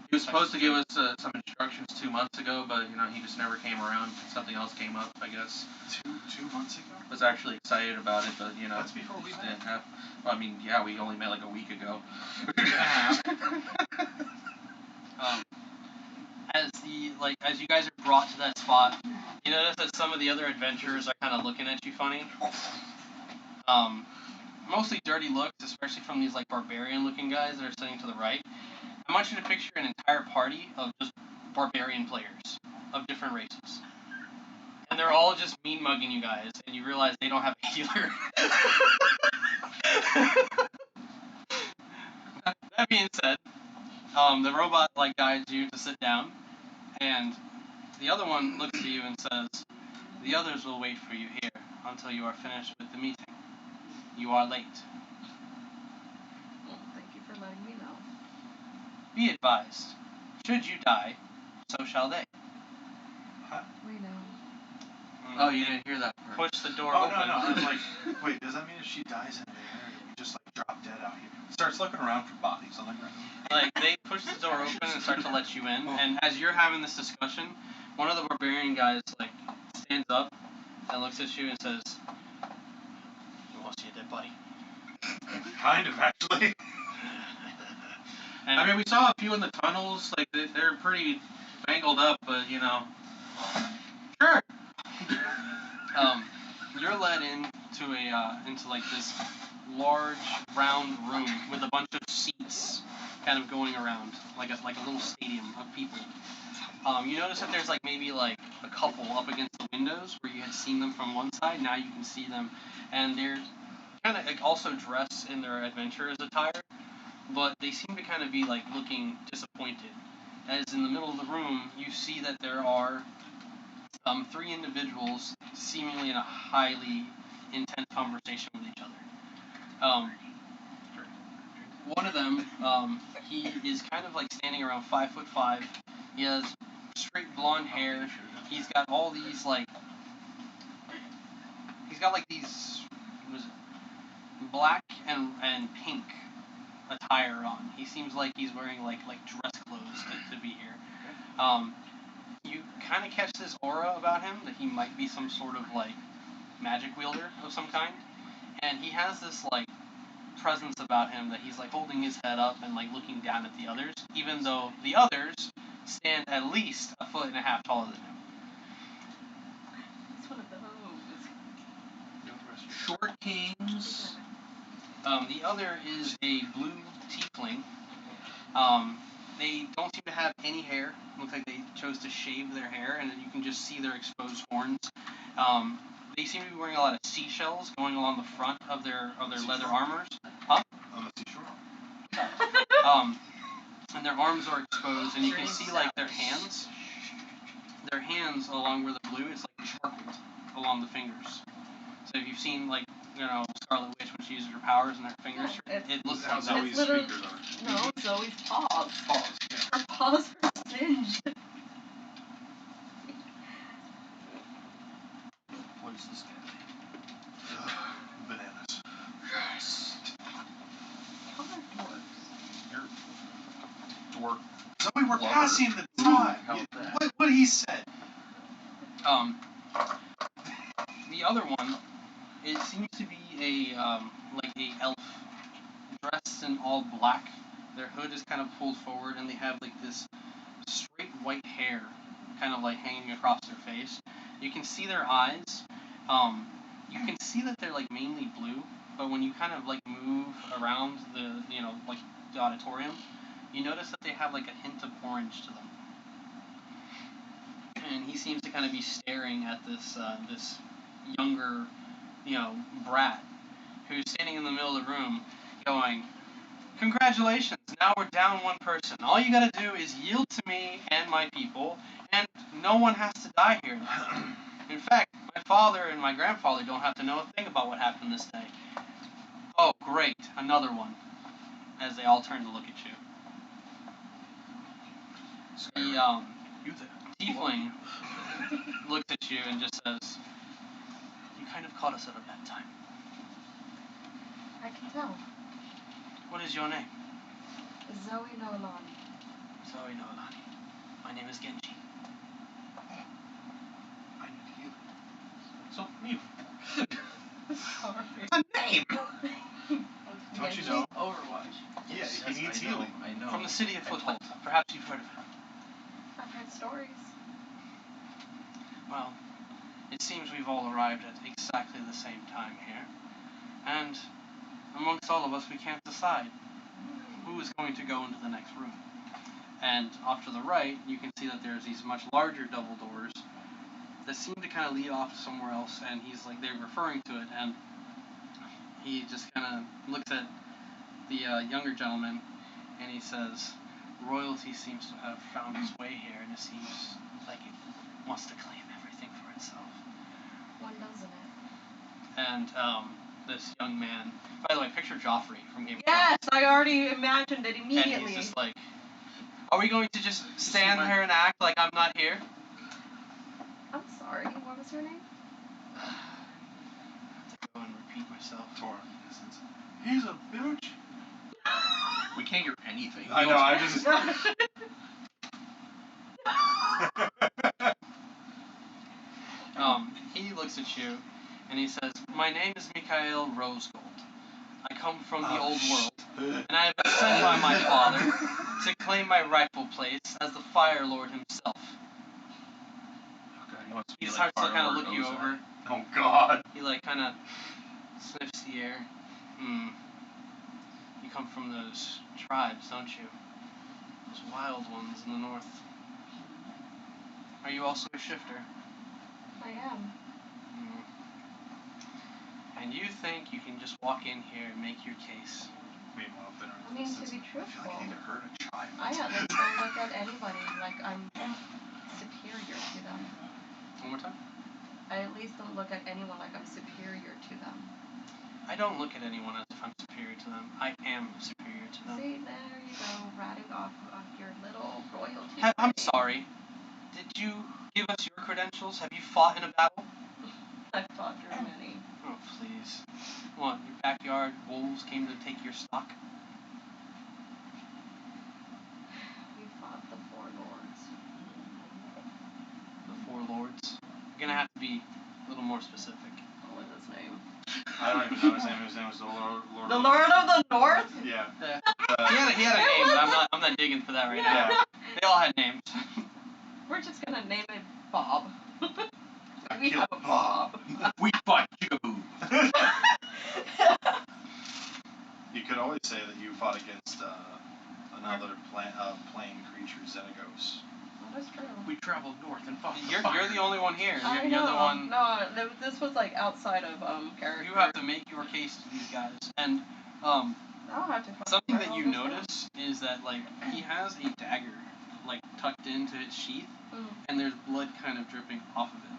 He was supposed to give us some instructions 2 months ago, but you know he just never came around. Something else came up, I guess. Two months ago? Was actually excited about it, but you know. That's before we just met. didn't have. Well, I mean, yeah, we only met like a week ago. As you guys are brought to that spot, you notice that some of the other adventurers are kind of looking at you funny. Mostly dirty looks, especially from these like barbarian-looking guys that are sitting to the right. I want you to picture an entire party of just barbarian players of different races. And they're all just mean mugging you guys, and you realize they don't have a healer. That being said, the robot like guides you to sit down, and the other one looks at you and says, "The others will wait for you here until you are finished with the meeting. You are late. Well, thank you for letting me know. Be advised, should you die, so shall they." We know. Oh, you didn't hear that part. Push the door Oh, open. no. I was like, wait, does that mean if she dies in there, we just like drop dead out here? Starts looking around for bodies on the ground. Like, they push the door open and start to let you in, and as you're having this discussion, one of the barbarian guys, like, stands up and looks at you and says, "You want to see a dead body?" Kind of, actually. And I mean, we saw a few in the tunnels. Like they're pretty bangled up, but you know. Sure. you're led into like this large round room with a bunch of seats kind of going around, like a little stadium of people. You notice that there's like maybe like a couple up against the windows where you had seen them from one side. Now you can see them, and they're kind of like also dressed in their adventurer's attire, but they seem to kind of be like looking disappointed. As in the middle of the room, you see that there are three individuals seemingly in a highly intense conversation with each other. One of them, he is kind of like standing around 5'5". He has straight blonde hair. He's got all these like, these, what is it, black and pink attire on. He seems like he's wearing like dress clothes to be here. You kind of catch this aura about him that he might be some sort of like magic wielder of some kind, and he has this like presence about him that he's like holding his head up and like looking down at the others, even though the others stand at least 1.5 feet taller than him. It's one of those. Short kings. The other is a blue tiefling. They don't seem to have any hair. Looks like they chose to shave their hair, and you can just see their exposed horns. They seem to be wearing a lot of seashells going along the front of their leather armors. Huh? On the seashore? And their arms are exposed, and you can see like their hands. Their hands, along where the blue is like sparkled along the fingers. So if you've seen like Scarlet Witch when she uses her powers and her fingers, it looks How like that. Zoe's It's literally- fingers are. No, Zoe's paws. Paws, yeah. Her paws are singed. What is this guy? Bananas. Yes. Y'all are dorks. You're dwarf. Zoe, we're Lover. passing the Ooh, time. how about that? What he said. The other one, it seems to be like a elf dressed in all black. Their hood is kind of pulled forward, and they have like this straight white hair, kind of like hanging across their face. You can see their eyes. You can see that they're like mainly blue, but when you kind of like move around the like the auditorium, you notice that they have like a hint of orange to them. seems to kind of be staring at this younger, brat who's standing in the middle of the room, going, "Congratulations! Now we're down one person. All you gotta do is yield to me and my people, and no one has to die here. In fact, my father and my grandfather don't have to know a thing about what happened this day." Oh, great! Another one. As they all turn to look at you. The You there? tiefling looks at you and just says, "You kind of caught us at a bad time. I can tell. What is your name?" Zoe Noelani. Zoe Noelani. My name is Genji. I need healing. So, you. Sorry. It's a name! Don't you Genji? know? Overwatch. Yeah, he needs healing. I know. From the city of Foothold. Perhaps you've heard of it. I've heard stories. Well, it seems we've all arrived at exactly the same time here. And amongst all of us, we can't decide who is going to go into the next room. And off to the right, you can see that there's these much larger double doors that seem to kind of lead off somewhere else, and they're referring to it, and he just kind of looks at the younger gentleman, and he says, "Royalty seems to have found its way here, and it seems like it wants to claim everything for itself." When doesn't it? And this young man, by the way, picture Joffrey from Game of Yes, I already imagined it Thrones. immediately. And he's just like, "Are we going to just stand there and act like I'm not here?" I'm sorry, what was your name? I have to go and repeat myself. Tora. He's a bitch. We can't hear anything. I know, I just... He looks at you, and he says, "My name is Mikhail Rosegold. I come from the old world, and I have been sent by my father to claim my rightful place as the Fire Lord himself." Okay, he wants to be He like starts to Fire kind of Lord look you Ozai. over. Oh, God. He kind of sniffs the air. You come from those tribes, don't you? Those wild ones in the north. Are you also a shifter? I am. And you think you can just walk in here and make your case? Meanwhile, if they're I mean, to be I truthful, feel like I need to hurt a child. I at least don't look at anybody like I'm superior to them. One more time? I at least don't look at anyone like I'm superior to them. I don't look at anyone as if I'm superior to them. I am superior to them. See, there you go, ratting off of your little royalty. I'm sorry. Did you give us your credentials? Have you fought in a battle? I've fought through many. Oh, please. What, your backyard wolves came to take your stock? We fought the four lords. The four lords? You're gonna have to be a little more specific. What was his name? I don't even know his name. His name was the Lord The Lord of the North? Yeah. He had a name, but I'm not digging for that right now. Yeah. They all had names. We're just gonna name it Bob. I We killed have a Bob. We fought Jigaboo. You could always say that you fought against another plane creature, Xenagos. That is true. We traveled north and fought. You're the only one here. I You're know. the one. No, this was like outside of character. You have to make your case to these guys. And I'll have to find something out that all you this notice is that he has a dagger tucked into its sheath, out. and there's blood kind of dripping off of it.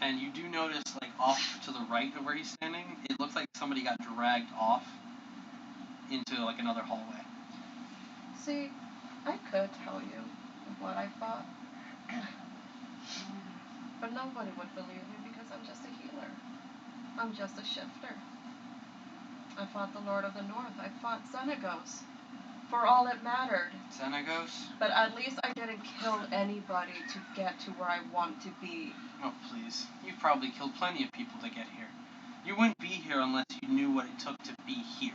And you do notice off to the right of where he's standing, it looks like somebody got dragged off into another hallway. See, I could tell you what I fought, but nobody would believe me because I'm just a healer. I'm just a shifter. I fought the Lord of the North. I fought Xenagos. For all it mattered. Xenagos? But at least I didn't kill anybody to get to where I want to be. Oh, please. You've probably killed plenty of people to get here. You wouldn't be here unless you knew what it took to be here.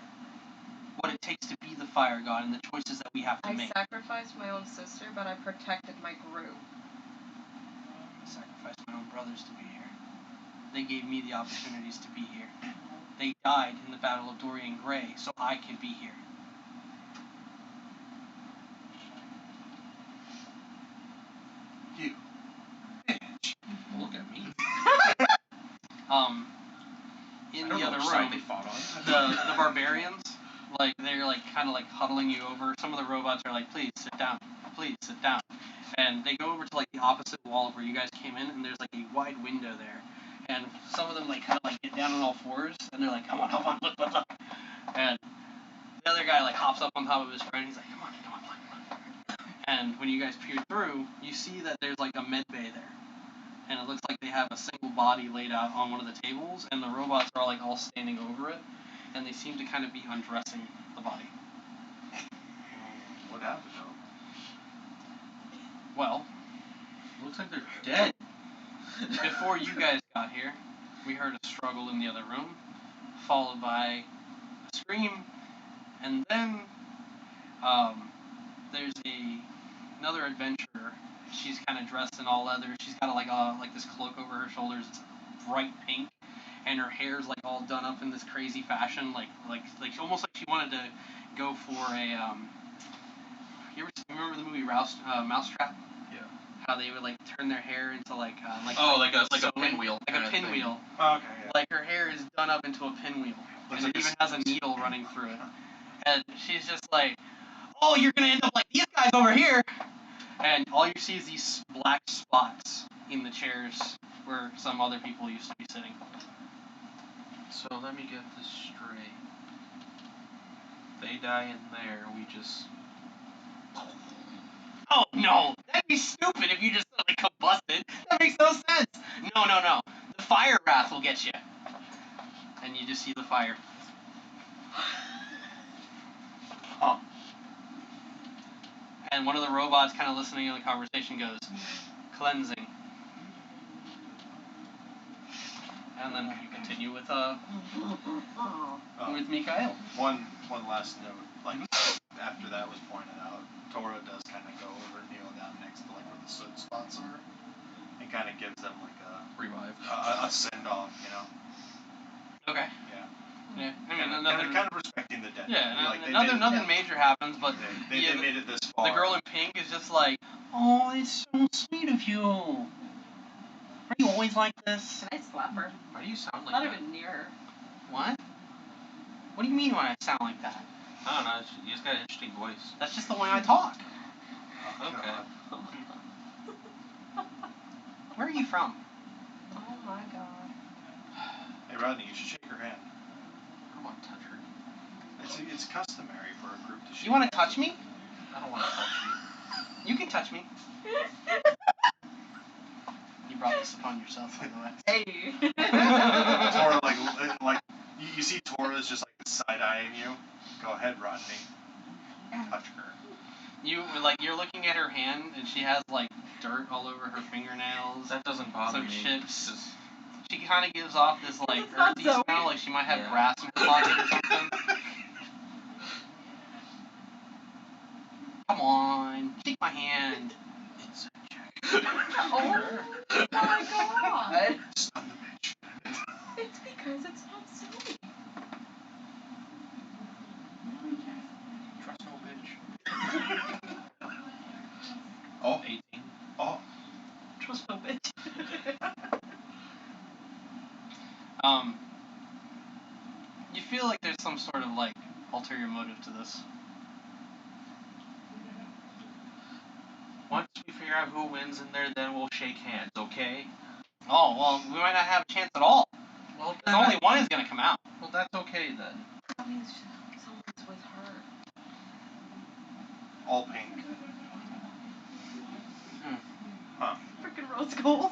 What it takes to be the fire god and the choices that we have to make. I sacrificed my own sister, but I protected my group. I sacrificed my own brothers to be here. They gave me the opportunities to be here. They died in the Battle of Dorian Gray, so I can be here. You. In I don't the know other which side room, they fought on. the barbarians, like they're like kind of like huddling you over. Some of the robots are like, please sit down, and they go over to like the opposite wall of where you guys came in, and there's like a wide window there, and some of them like kind of like get down on all fours, and they're like, come on, look, and the other guy like hops up on top of his friend. He's like, come on, look. And when you guys peer through, you see that there's like a med bay there. And it looks like they have a single body laid out on one of the tables, and the robots are like all standing over it, and they seem to kind of be undressing the body. What happened though? Well, Looks like they're dead. before you guys got here, we heard a struggle in the other room, followed by a scream, and then there's another adventurer. She's kind of dressed in all leather. She's got like this cloak over her shoulders. It's bright pink, and her hair's like all done up in this crazy fashion, like almost like she wanted to go for a You remember the movie Mousetrap? Yeah. How they would like turn their hair into like a pinwheel. like a pinwheel. Oh, okay, yeah. Like her hair is done up into a pinwheel, Looks and like it even a has a needle running through it. And she's just like, "Oh, you're gonna end up like these guys over here." And all you see is these black spots in the chairs where some other people used to be sitting. So let me get this straight. They die in there, we just... Oh no, that'd be stupid if you just suddenly combusted. That makes no sense. No. The fire wrath will get you. And you just see the fire. Huh. And one of the robots kind of listening to the conversation goes, cleansing. And then you continue with Mikhail. One last note, like after that was pointed out, Tora does kind of go over and kneel down next to like where the soot spots are, and kind of gives them like Revive. a send off, you know. Okay. Yeah. Yeah. I mean, Kind of respecting the dead. Yeah. Like, Nothing major happens, but they made it this far. the girl in pink is just like, oh, it's so sweet of you. Are you always like this? Can I slap her? Why do you sound like Not that? even near her. What? What do you mean when I sound like that? I don't know, you just got an interesting voice. That's just the way I talk. Oh, Okay. God. Where are you from? Oh my god. Hey Rodney, you should shake her hand. I don't want to touch her. It's customary for a group to shake. You want to touch me? I don't want to touch you. You can touch me. You brought this upon yourself, by the way. Hey. Tora, like you see Tora's just like side-eyeing you. Go ahead, Rodney. Touch her. You're looking at her hand, and she has like dirt all over her fingernails. That doesn't bother Some me. chips. Just... She kind of gives off this like It's not earthy Zoe. smell, like she might have Yeah. grass in her pocket or something. Come on, shake my hand. Inside check. Oh my god. Stun the bitch. It's because it's not Zoe. Trust no bitch. Oh, 18. Oh, Trust no bitch. You feel like there's some sort of like ulterior motive to this. Once we figure out who wins in there, then we'll shake hands, okay? Oh well, we might not have a chance at all. Well, Because only one is gonna come out. Well, that's okay then. That means someone's with her. all pink. Huh. Freaking rose gold.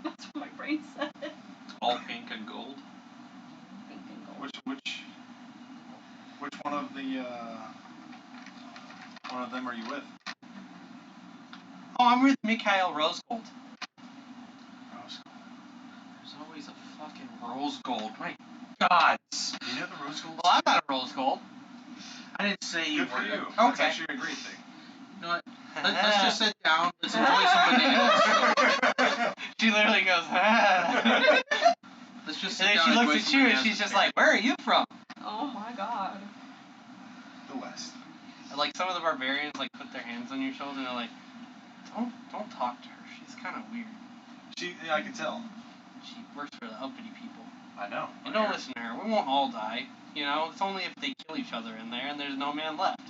That's what my brain said. All pink and gold. Pink and gold. Which one of them are you with? Oh, I'm with Mikhail Rosegold. Rose. There's always a fucking rose gold. My gods. You know the rose gold? Well, I'm not a rose gold. I didn't say you Good for were. you. That's Okay. actually a great thing. You know what? Let's just sit down. Let's enjoy some bananas. She literally goes, Let's just and sit then down she and looks enjoy at some you and bananas she's just together. like, where are you from? Oh my god. The West. And like some of the barbarians like put their hands on your shoulder and they're like, don't talk to her. She's kind of weird. I can tell. She works for the uppity people. I know. And don't listen to her. We won't all die. You know, it's only if they kill each other in there and there's no man left.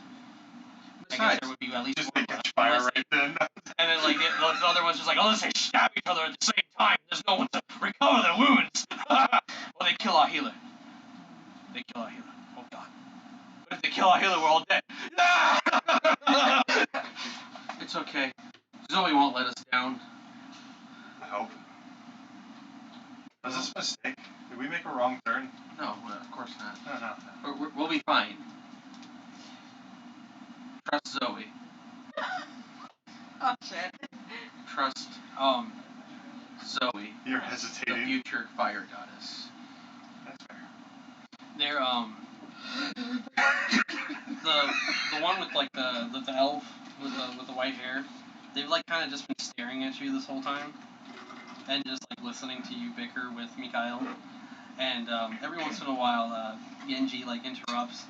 I guess there would be at least Just one they catch left. fire Unless right then. and then, like, the other one's just like, unless they stab each other at the same time, there's no one to recover their wounds. Well, they kill our healer. They kill our healer. Oh, God. What if they kill our healer? We're all dead. It's okay. Zoe won't let us down. I hope. Was this a mistake? Did we make a wrong turn? No, of course not. No. We'll be fine. Trust Zoe. Oh shit. Trust Zoe, You're the hesitating. future fire goddess. That's fair. They're, the one with, like, the elf with the white hair, they've, like, kind of just been staring at you this whole time. And just, like, listening to you bicker with Mikhail. And, every once in a while, Genji, like, interrupts.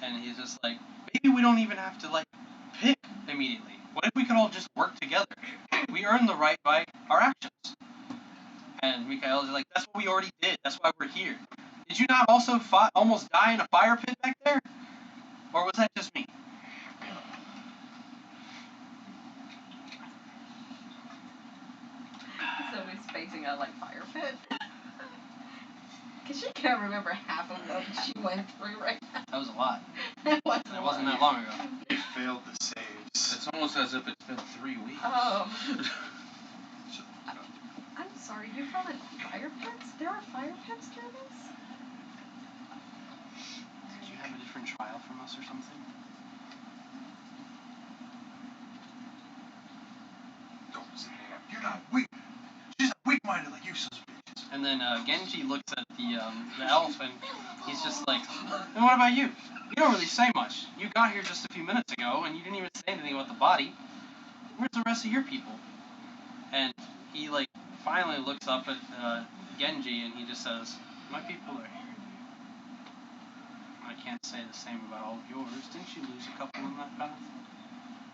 And he's just like, maybe we don't even have to, like, pick immediately. What if we could all just work together? We earn the right by our actions. And Mikhail's like, that's what we already did. That's why we're here. Did you not also almost die in a fire pit back there? Or was that just me? Zoe's facing a, like, fire pit. Cause she can't remember half of what she went through right now. That was a lot. It It wasn't that long ago. You failed the saves. It's almost as if it's been 3 weeks. I'm sorry, you fell in fire pits? There are fire pits near this? Did you have a different trial from us or something? You're not weak. She's not weak-minded like you, sons of bitches. And then Genji looks at the elf and he's just like, and what about you? You don't really say much. You got here just a few minutes ago and you didn't even say anything about the body. Where's the rest of your people? And he, like, finally looks up at Genji and he just says, my people are here. I can't say the same about all of yours. Didn't you lose a couple on that path?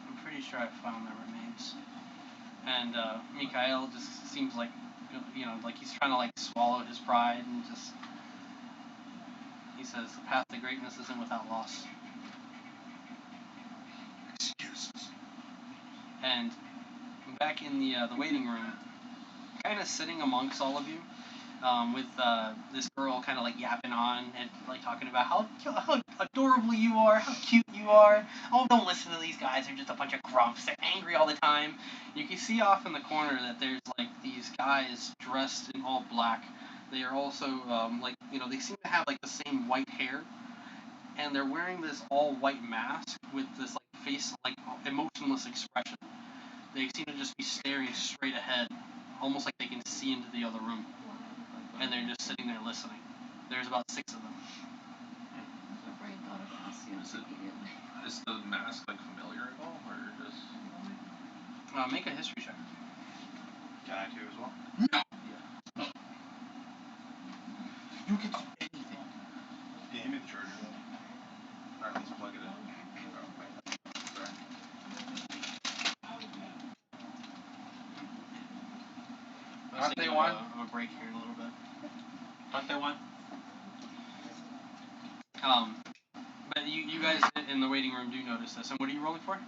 I'm pretty sure I found their remains. And Mikhail just seems like, you know, like he's trying to, like, swallow his pride and just, he says, the path to greatness isn't without loss. Excuses. And back in the waiting room, kind of sitting amongst all of you, with this girl kind of, like, yapping on and, like, talking about how adorable you are, how cute you are. Oh, don't listen to these guys. They're just a bunch of grumps. They're angry all the time. You can see off in the corner that there's, like, these guys dressed in all black. They are also, like, you know, they seem to have, like, the same white hair. And they're wearing this all-white mask with this, like, face, like, emotionless expression. They seem to just be staring straight ahead, almost like they can see into the other room. And they're just sitting there listening. There's about 6 of them. My brain thought of Cassius immediately. Is the mask, like, familiar at all, or just... Make a history check. Can I too as well? Yeah. You can do anything. Yeah, give me the charger though. Or at least plug it in. Oh, wait. Sorry. Aren't they one? I'm a break here in a little bit. Aren't they one? But you guys in the waiting room do notice this. And what are you rolling for?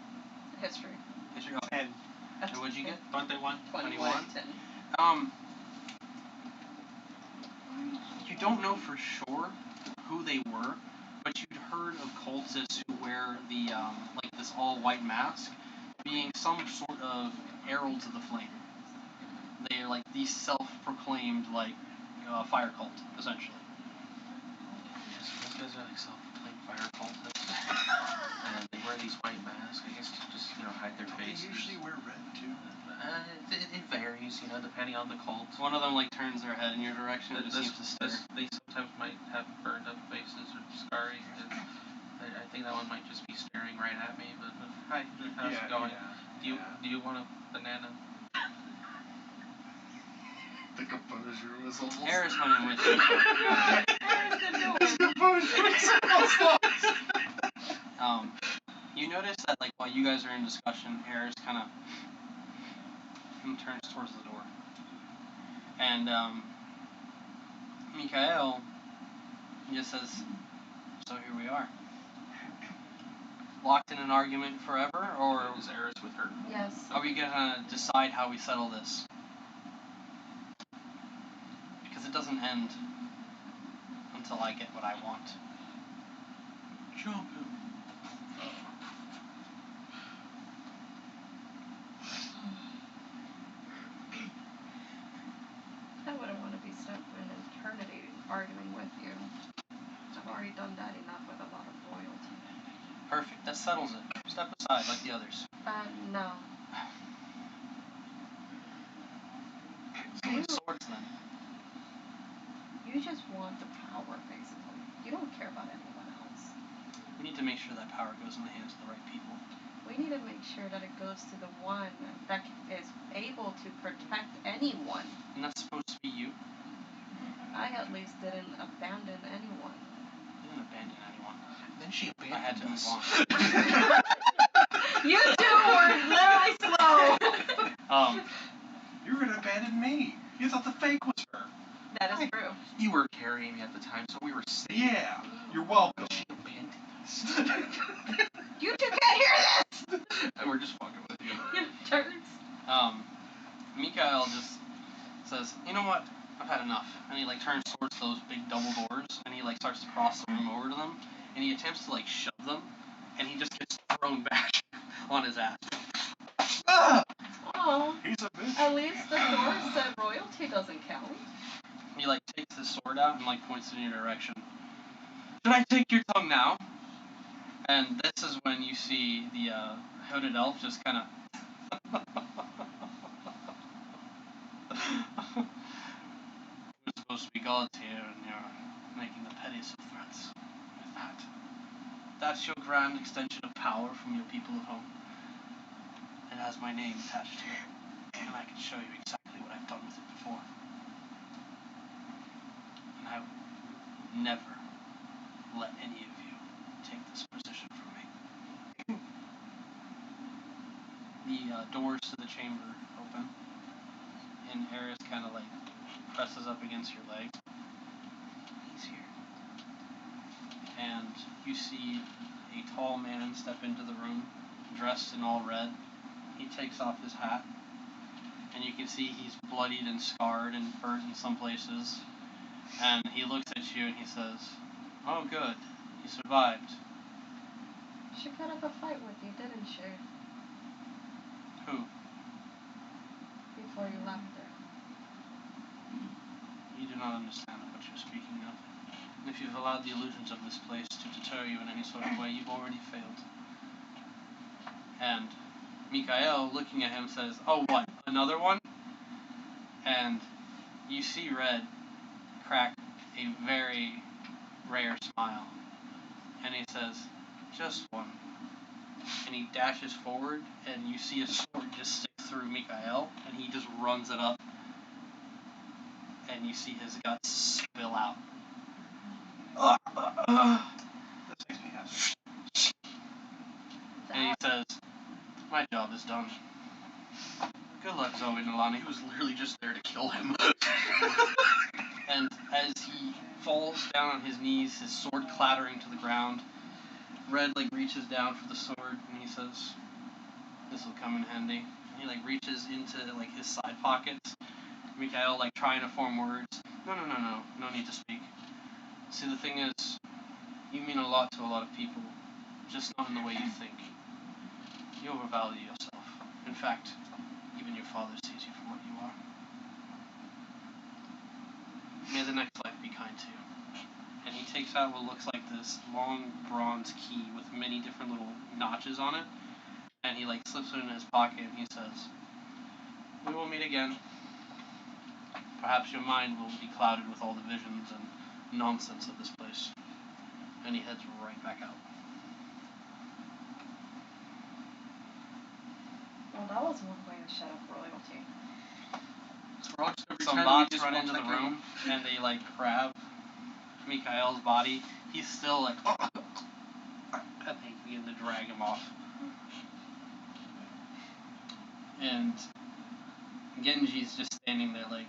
History. History. Oh. 10. And what'd you get? Aren't they one? 21. 10. You don't know for sure who they were, but you'd heard of cultists who wear the like this all white mask being some sort of heralds of the flame. They're like these self-proclaimed, like, fire cult, essentially. So those guys are, like, self-proclaimed fire cultists. And they wear these white masks, I guess, to just, you know, hide their They faces. usually wear red too. It varies, you know, depending on the cult. One of them, like, turns their head in your direction and just seems to stare. They sometimes might have burned up faces or scarring, and I think that one might just be staring right at me, but hi, how's it going? Yeah. Do you want a banana? The composure was almost... Eris went in with you. The composure was almost lost. You notice that, like, while you guys are in discussion, Eris kind of turns towards the door. And, Mikhail just says, so here we are. Locked in an argument forever, or Is Eris with her? Yes. are we gonna decide how we settle this? Because it doesn't end until I get what I want. Jump him. I wouldn't want to be stuck in an eternity arguing with you. I've already done that enough with a lot of royalty. Perfect, that settles it. Step aside like the others. No. Swing swords then. You just want the power, basically. You don't care about anyone else. We need to make sure that power goes in the hands of the right people. We need to make sure that it goes to the one that is able to protect anyone. And that's supposed to be you. I at least didn't abandon anyone. You didn't abandon anyone. Then she I had to move on. You two were literally slow. You were gonna abandon me. You thought the fake was her. That is true. You were carrying me at the time, so we were safe. Yeah. You're welcome. She abandoned us. You two can't hear this. And we're just fucking with you. You jerks. Mikhail just says, you know what? I've had enough. And he like turns towards those big double doors and he like starts to cross the room over to them and he attempts to like shove them and he just gets thrown back on his ass. Ah! Oh. He's a bitch. At least the sword said royalty doesn't count. He like takes his sword out and like points it in your direction. Should I take your tongue now? And this is when you see the hooded elf just kind of. We're supposed to be gods here, and you're making the pettiest of threats with that. That's your grand extension of power from your people at home. It has my name attached to it, and I can show you exactly what I've done with it before. And I will never let any of you take this position from me. The doors to the chamber open, and Eris kind of like presses up against your leg. He's here. And you see a tall man step into the room, dressed in all red. He takes off his hat, and you can see he's bloodied and scarred and burnt in some places. And he looks at you and he says, "Oh, good, you survived." She got up a fight with you, didn't she? Who? Before you left her. You do not understand what you're speaking of. And if you've allowed the illusions of this place to deter you in any sort of way, you've already failed. And Mikhail, looking at him, says, "Oh, what, another one?" And you see Red crack a very rare smile. And he says, "Just one." And he dashes forward, and you see a sword just stick through Mikhail, and he just runs it up. And you see his guts spill out. This makes me happy. And he says, "My job is done. Good luck, Zoe Noelani." He was literally just there to kill him. And as he falls down on his knees, his sword clattering to the ground, Red like reaches down for the sword and he says, "This will come in handy." And he like reaches into like his side pockets. Mikhail like trying to form words. No need to speak. See, the thing is, you mean a lot to a lot of people, just not in the way you think. You overvalue yourself. In fact, even your father sees you for what you are. May the next life be kind to you." And he takes out what looks like this long bronze key with many different little notches on it, and he like slips it in his pocket and he says, "We will meet again. Perhaps your mind will be clouded with all the visions and nonsense of this place." And he heads right back out. Well, that was one way to shut up royalty. So we're all just gonna Some pretend we bots just run walked into the back in. room and they like grab Mikhail's body. He's still like, and they begin to drag him off. And Genji's just standing there like,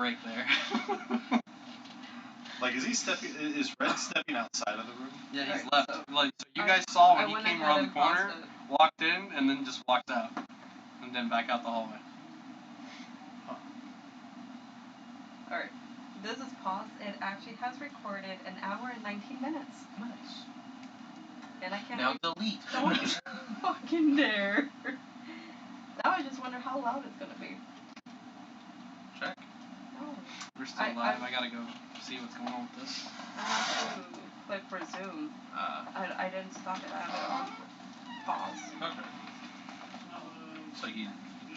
break there. Like, is Red stepping outside of the room? Yeah, he's Alright, left. so So you guys saw I when he went came ahead around the and paused corner, it. walked in, and then just walked out. And then back out the hallway. Alright. This is paused. It actually has recorded an hour and 19 minutes. Nice. And I can't Now delete. Don't fucking dare. Now I just wonder how loud it's gonna be. Check. No. We're still live. I gotta go see what's going on with this. I have to click for Zoom. I didn't stop it. I have it on pause. Okay. So you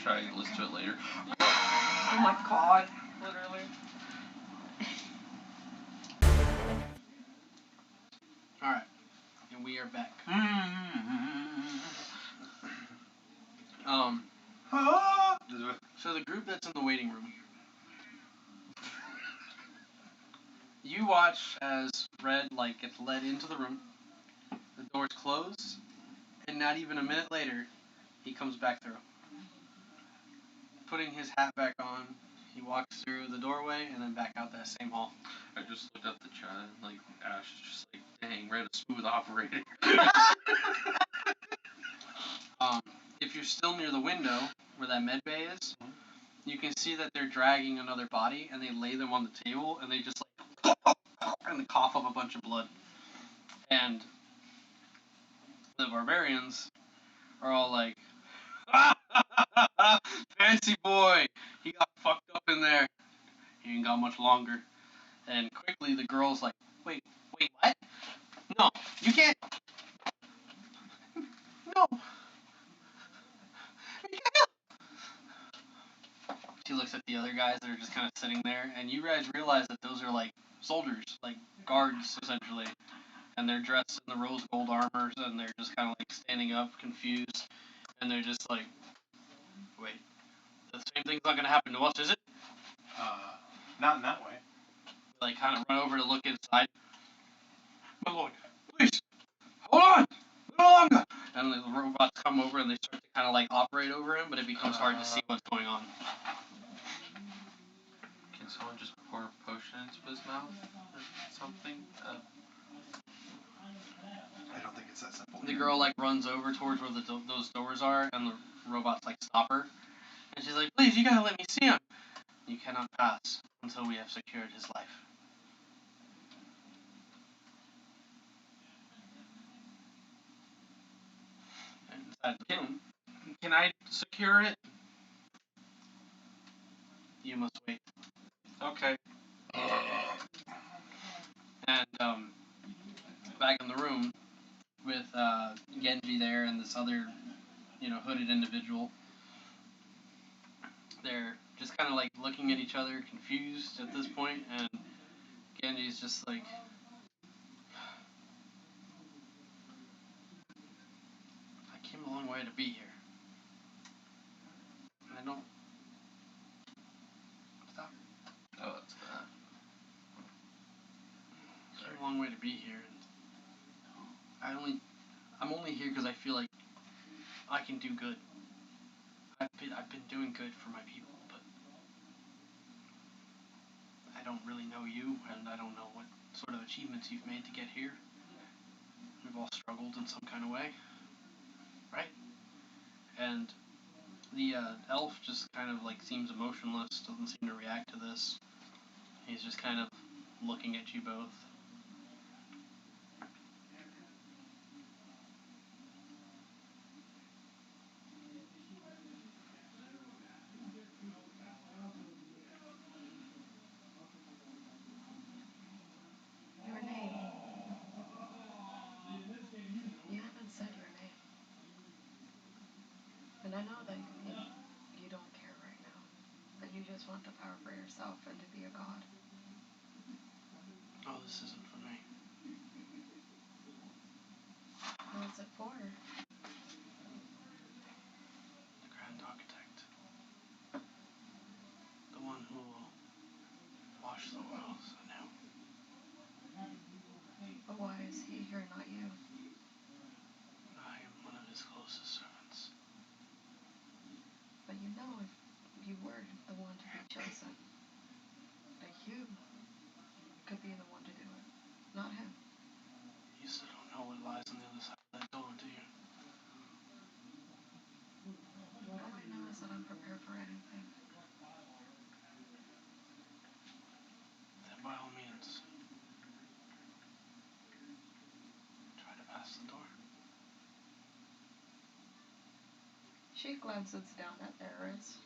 try to listen to it later. Oh my god. Literally. Alright. And we are back. So the group that's in the waiting room. You watch as Red gets led into the room. The doors close, and not even a minute later, he comes back through. Putting his hat back on, he walks through the doorway and then back out that same hall. I just looked up the chat and Ash is just dang, Red a smooth operator. If you're still near the window where that med bay is, you can see that they're dragging another body and they lay them on the table and they just and they cough up a bunch of blood. And the barbarians are all like, fancy boy, he got fucked up in there. He ain't got much longer. And quickly the girl's like, wait, what? No, you can't. No. She looks at the other guys that are just kind of sitting there, and you guys realize that those are soldiers, guards essentially, and they're dressed in the rose gold armors, and they're just kind of standing up, confused, and they're just like, wait, the same thing's not gonna happen to us, is it? Not in that way. Kind of run over to look inside. My lord, please, hold on, no longer. And the robots come over and they start to kind of operate over him, but it becomes hard to see what's going on. Can someone just pour a potion into his mouth or something? I don't think it's that simple. The girl runs over towards where those doors are, and the robots stop her. And she's like, please, you gotta let me see him. You cannot pass until we have secured his life. And inside the room, Can I secure it? you must wait. Okay. And back in the room with Genji there and this other, hooded individual, they're just kind of looking at each other, confused at this point, and Genji's just like, I came a long way to be here. And I don't. Stop. Oh, that's bad. I came a long way to be here, and I'm only here because I feel like I can do good. I've been doing good for my people, but I don't really know you, and I don't know what sort of achievements you've made to get here. We've all struggled in some kind of way, right? And the elf just kind of seems emotionless, doesn't seem to react to this. He's just kind of looking at you both. Your name. You haven't said your name. And I know that you don't care right now. That you just want the power for yourself and to be a god. Oh, this isn't for me. What's it for? The Grand Architect. The one who will wash the worlds anew. But why is he here, not you? I am one of his closest servants. But you know if you were the one to be chosen, She glances down at Eris.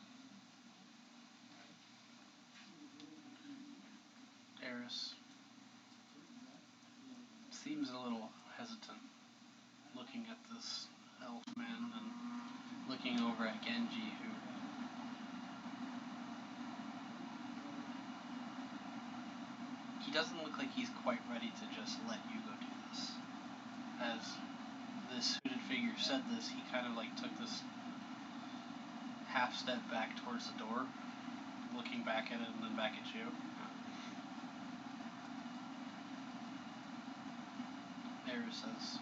Eris seems a little hesitant, looking at this elf man and looking over at Genji, who he doesn't look like he's quite ready to just let you go do this. As this hooded figure said this, he kind of like took this half step back towards the door, looking back at it and then back at you. Eris says,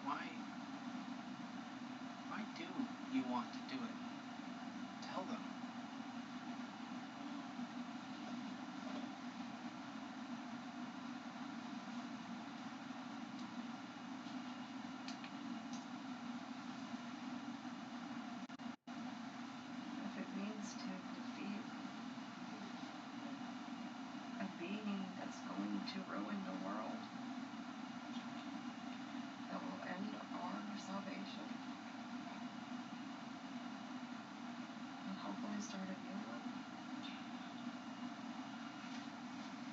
why do you want to do it? Tell them. If it means to defeat a being that's going to ruin the world, that will end our salvation, and hopefully start a new one.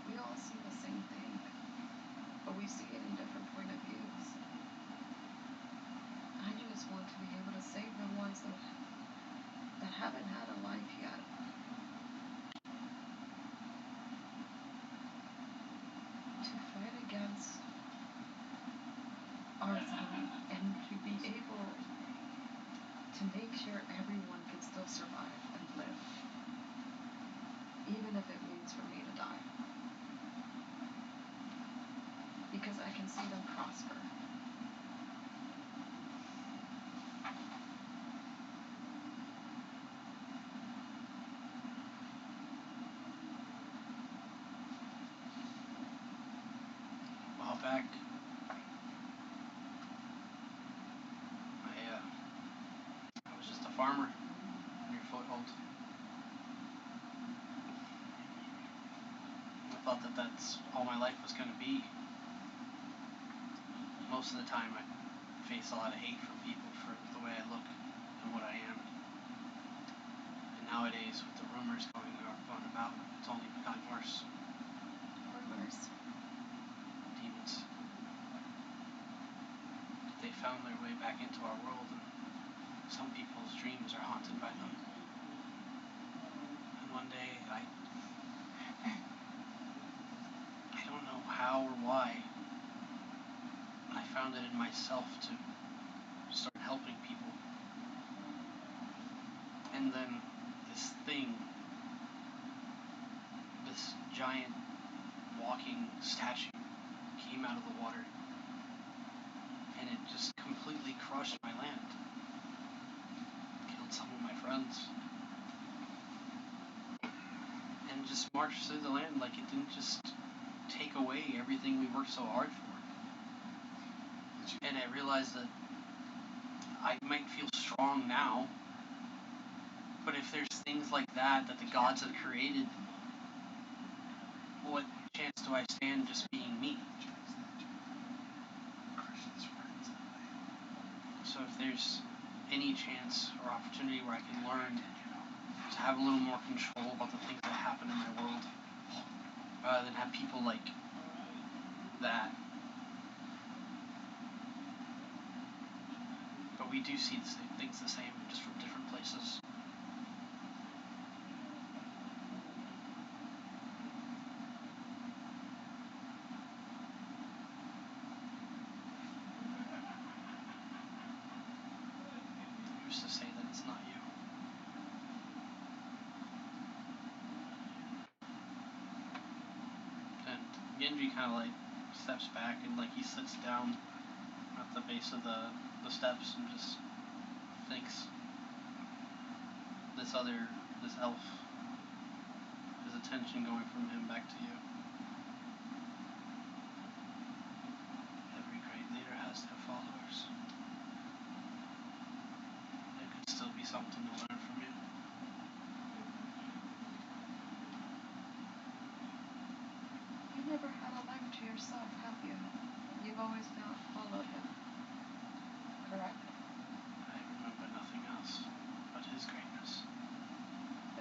We all see the same thing, but we see it in different point of views. I just want to be able to save the ones that haven't had a life yet. To fight against ourselves and to be able to make sure everyone can still survive and live. Even if it means for me to die. Because I can see them prosper. A while back, I was just a farmer near Foothold. I thought that that's all my life was going to be. Most of the time I face a lot of hate from people for the way I look and what I am. And nowadays, with the rumors going about, it's only gotten worse. Rumors. Demons. They found their way back into our world, and some people's dreams are haunted by them. And one day, I don't know how or why, I found it in myself to start helping people. And then this thing, this giant walking statue, came out of the water. And it just completely crushed my land. Killed some of my friends. And just marched through the land like it didn't just take away everything we worked so hard for. And I realized that I might feel strong now, but if there's things like that the gods have created, what chance do I stand just being me? So if there's any chance or opportunity where I can learn to have a little more control about the things that happen in my world, rather than have people like that. But we do see the same things the same, just from different places. Who's to say that it's not you? And Genji kind of like steps back and like he sits down at the base of the steps and just thinks. This elf, his attention going from him back to you. Every great leader has their followers. There could still be something to learn from you. You never had a life to yourself, have you? You've always followed him, correct? I remember nothing else but his greatness.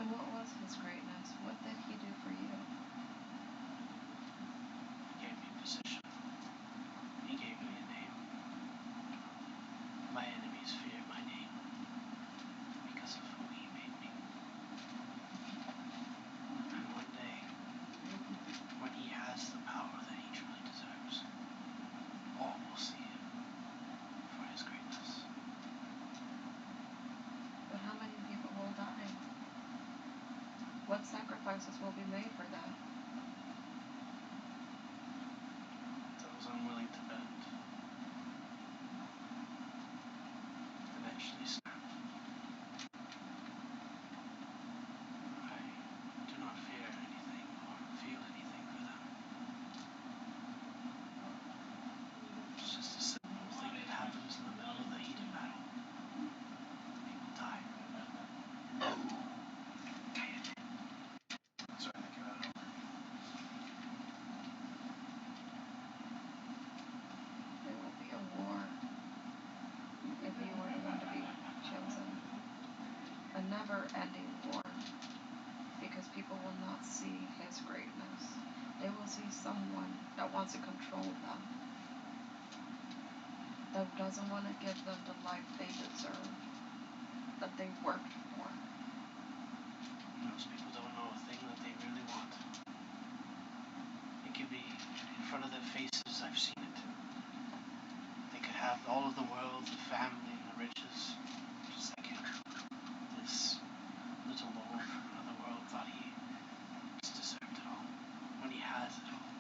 And what was his greatness? What did he do for you? He gave me position. He gave me a name. My enemies fear my name because of who he made me. And one day, when he has the power that he truly deserves, all will see him for his greatness. But how many people will die? What sacrifices will be made for that? Those unwilling to bend eventually snap. I do not fear anything or feel anything for them. It's just a simple thing that happens in the middle of the heat of battle. People die. Sorry, I came out. It will be a war if you were the one to be chosen. A never-ending war. Because people will not see his greatness. They will see someone that wants to control them. That doesn't want to give them the life they deserve. That they worked for. Most people don't know a thing that they really want. It could be in front of their faces, I've seen it. They could have all of the world, the family, and the riches, just like him. This little lord from another world thought he just deserved it all, when he has it all.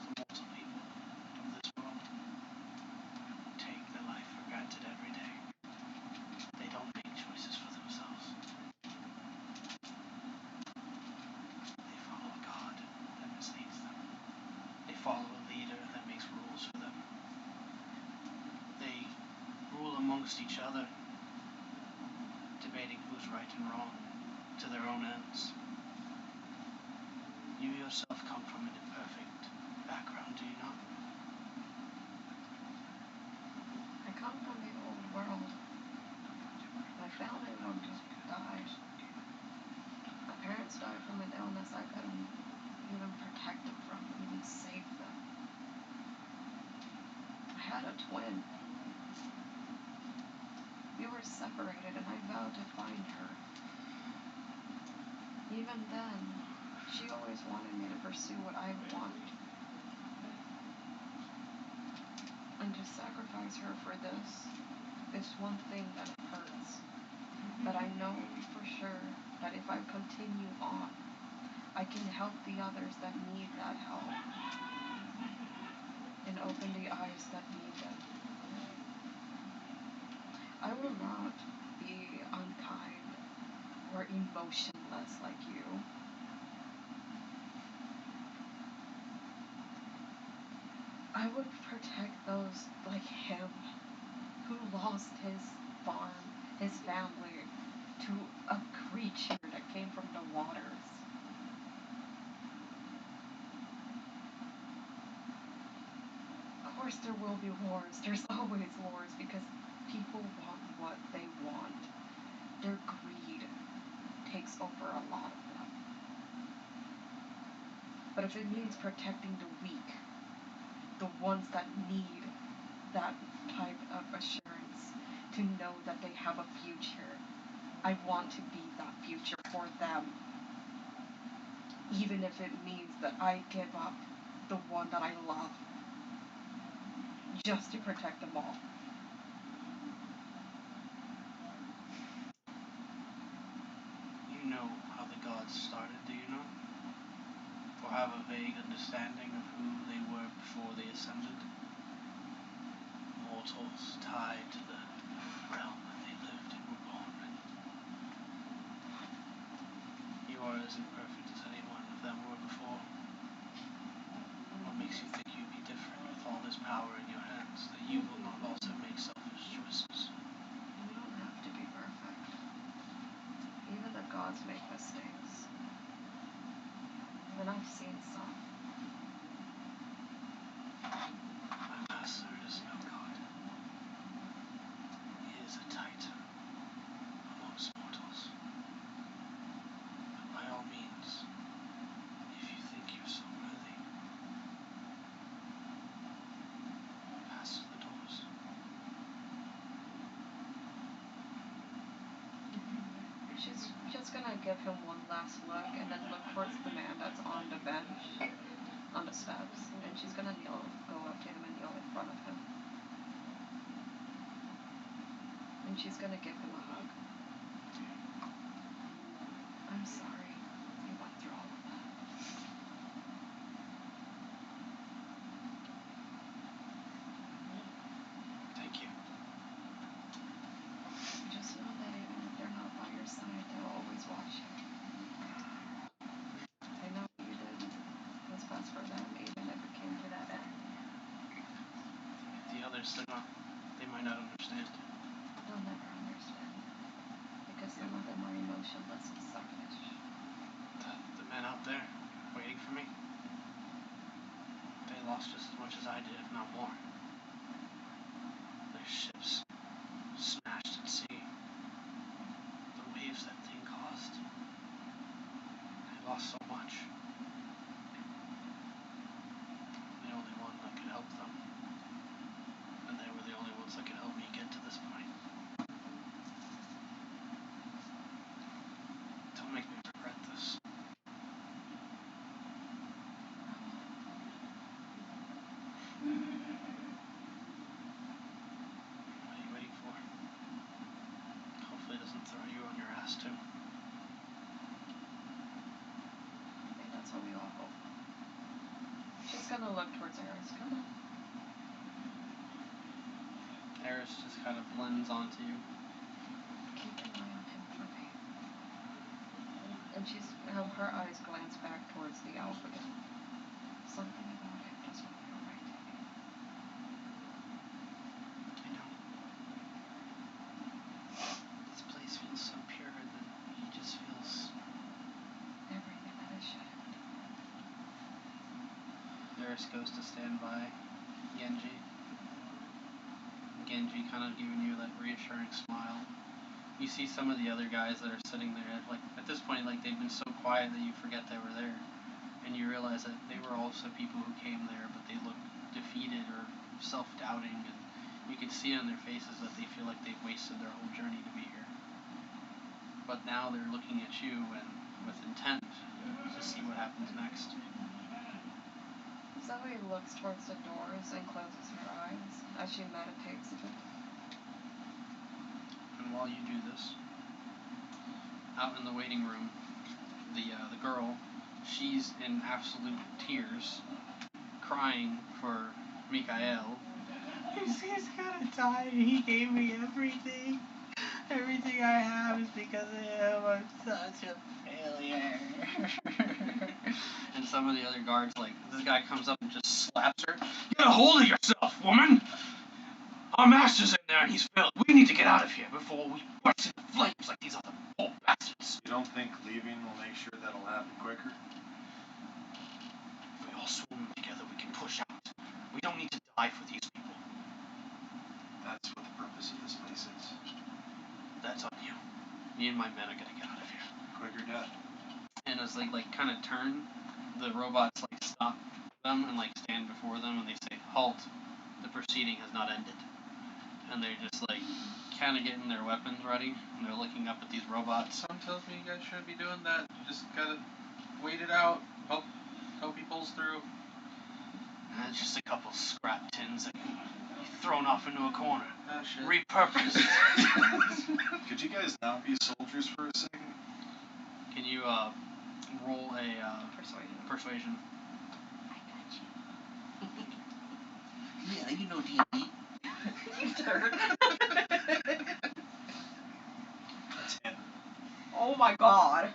The mortal people of this world take their life for granted every day. They don't make choices for themselves. They follow a god that misleads them. They follow a leader that makes rules for them. They rule amongst each other, debating who's right and wrong, to their own ends. You yourself come from an imperfect background, do you not? I come from the old world. My family members died. My parents died from an illness I couldn't even protect them from, even save them. I had a twin. We were separated and I vowed to find her. Even then, she always wanted me to pursue what I want. And to sacrifice her for this is one thing that hurts. But I know for sure that if I continue on, I can help the others that need that help. And open the eyes that need them. I will not be unkind or emotionless like you. I would protect those like him who lost his farm, his family, to a creature that came from the waters. Of course there will be wars. There's always wars because people want what they want. Their greed takes over a lot of them. But if it means protecting the weak, the ones that need that type of assurance to know that they have a future, I want to be that future for them. Even if it means that I give up the one that I love just to protect them all. You know how the gods started, do you not? Or have a vague understanding of who they were before they ascended? Mortals tied to the realm that they lived and were born in. You are as imperfect as any one of them were before. What makes you think you'd be different with all this power in your hands, that you will not also make selfish choices? You don't have to be perfect. Even the gods make mistakes. And I've seen some. My master is no god. He is a titan amongst mortals. But by all means, if you think you're so worthy, pass through the doors. She's just gonna give him one last look and then look towards the man that's on the bench, on the steps, and she's gonna go up to him and kneel in front of him. And she's gonna give him a hug. I'm sorry you went through all of that. Thank you. Just know that even if they're not by your side, they'll always watch you. They know what you did was best for them, even if it came to that end. The others, they might not understand. They'll never understand. Because some of them are emotionless and selfish. The men out there, waiting for me, they lost just as much as I did, if not more. Their ships smashed at sea. The waves that thing caused. They lost so much. The only one that could help them. And they were the only ones that could help me get to this point. Don't make me regret this. What are you waiting for? Hopefully it doesn't throw you on your ass too. I think that's what we all hope. She's gonna look towards Eris. Come on. Eris just kind of blends onto you. Keep an eye on him for me. And her eyes glance back towards the elf again. Something about him doesn't feel right to me. I know. This place feels so pure that he just feels... Everything that it shouldn't. Eris goes to stand by Genji. Genji kind of giving you that reassuring smile. You see some of the other guys that are sitting there, like, at this point, like, they've been so quiet that you forget they were there. And you realize that they were also people who came there, but they looked defeated or self-doubting, and you can see on their faces that they feel like they've wasted their whole journey to be here. But now they're looking at you and with intent to see what happens next. Zoe looks towards the doors and closes her eyes as she meditates a bit. And while you do this, out in the waiting room, the girl, she's in absolute tears, crying for Mikael. He's gonna die. He gave me everything. Everything I have is because of him. I'm such a failure. And some of the other guards, like, this guy comes up and just slaps her. Get a hold of yourself, woman! Our master's in there and he's failed. We need to get out of here before we burst into flames like these other poor bastards. You don't think leaving will make sure that'll happen quicker? If we all swarm together, we can push out. We don't need to die for these people. That's what the purpose of this place is. That's on you. Me and my men are gonna get out of here. Quicker death. And as they, like, kind of turn, the robots, like, stop them and, like, stand before them and they say, halt. The proceeding has not ended. And they're just, like, kind of getting their weapons ready, and they're looking up at these robots. Something tells me you guys shouldn't be doing that. You just gotta wait it out. Hope he pulls through. And it's just a couple scrap tins that can be thrown off into a corner. Ah, shit. Repurposed. Could you guys not be soldiers for a second? Can you, roll a, persuasion? I got you. Yeah, you know D&D. You turd. A 10. Oh my god.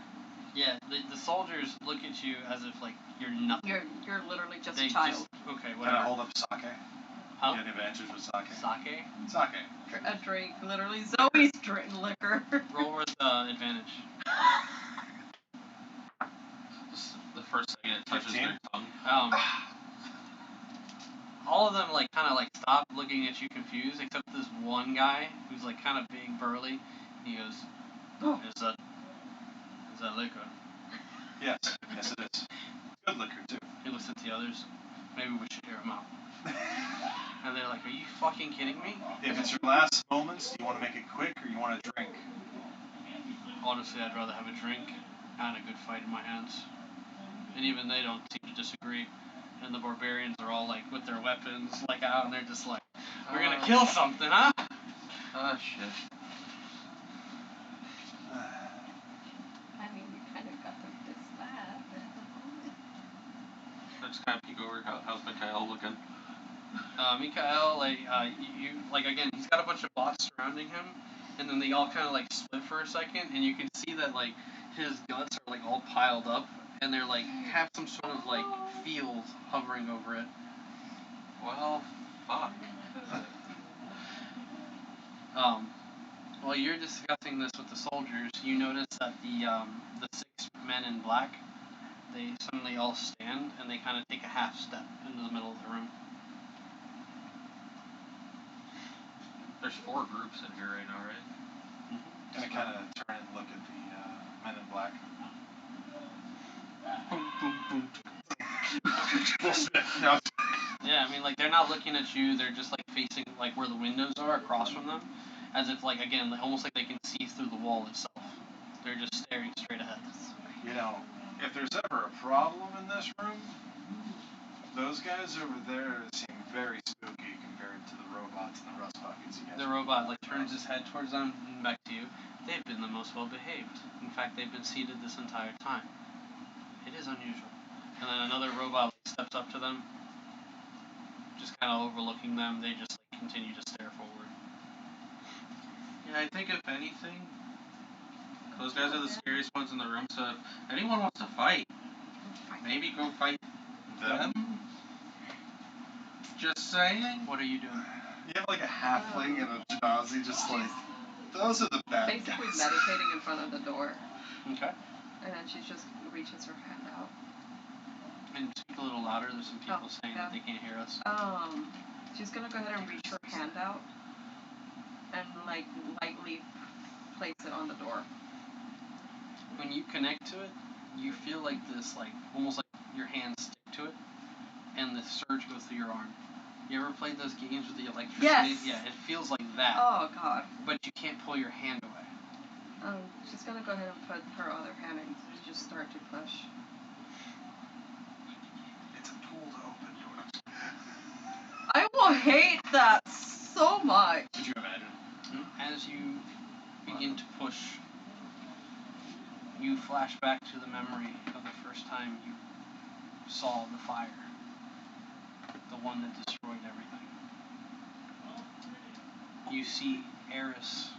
Yeah, the soldiers look at you as if, like, you're nothing. You're literally just They a child. okay, Can I whatever. hold up sake? Huh? You have any advantages with sake? Sake? Sake. A drink, literally Zoe's drink liquor. Roll with, advantage. The For a second, it touches their 15? tongue. All of them like kind of like stop looking at you confused, except this one guy who's like kind of big, burly. He goes, Oh. Is that liquor?" Yes. Yes, it is. Good liquor, too. He looks at the others. Maybe we should hear him out. And they're like, "Are you fucking kidding me?" If it's your last moments, do you want to make it quick or you want to drink? Honestly, I'd rather have a drink and a good fight in my hands. And even they don't seem to disagree. And the barbarians are all like with their weapons like out, and they're just like, "We're gonna kill something, huh?" Ah, shit. I mean, you kind of got them this bad. I just kind of peek over. How's Mikhail looking? Mikhail, like, you like again, he's got a bunch of bots surrounding him, and then they all kind of like split for a second, and you can see that like his guts are like all piled up, and they're like have some sort of like field hovering over it. Well, fuck. While you're discussing this with the soldiers, you notice that the 6 men in black, they suddenly all stand and they kind of take a half step into the middle of the room. There's 4 groups in here right now, right? And I kind of turn and look at the men in black. No. Yeah, I mean, like, they're not looking at you, they're just, like, facing, like, where the windows are across from them, as if, like, again, like, almost like they can see through the wall itself. They're just staring straight ahead. You know, if there's ever a problem in this room, those guys over there seem very spooky compared to the robots and the rust buckets you guys. The robot, like, turns his head towards them and back to you. They've been the most well-behaved. In fact, they've been seated this entire time. It is unusual. And then another robot like, steps up to them, just kind of overlooking them. They just like continue to stare forward. Yeah, I think if anything, those guys are the scariest ones in the room. So if anyone wants to fight, maybe go fight them. Just saying. What are you doing? You have like a halfling and a jazzy, just like those are the bad Basically guys. meditating in front of the door, Okay. and then she just reaches her hand out. And speak a little louder. There's some people saying that they can't hear us. She's gonna go ahead and reach her hand out and like lightly place it on the door. When you connect to it, you feel like this, like almost like your hands stick to it, and the surge goes through your arm. You ever played those games with the electricity? Yes. Yeah, it feels like that. Oh God. But you can't pull your hand away. She's gonna go ahead and put her other hand and just start to push. It's a tool to open doors. I will hate that so much. Could you imagine? As you begin to push, you flash back to the memory of the first time you saw the fire. The one that destroyed everything. You see Eris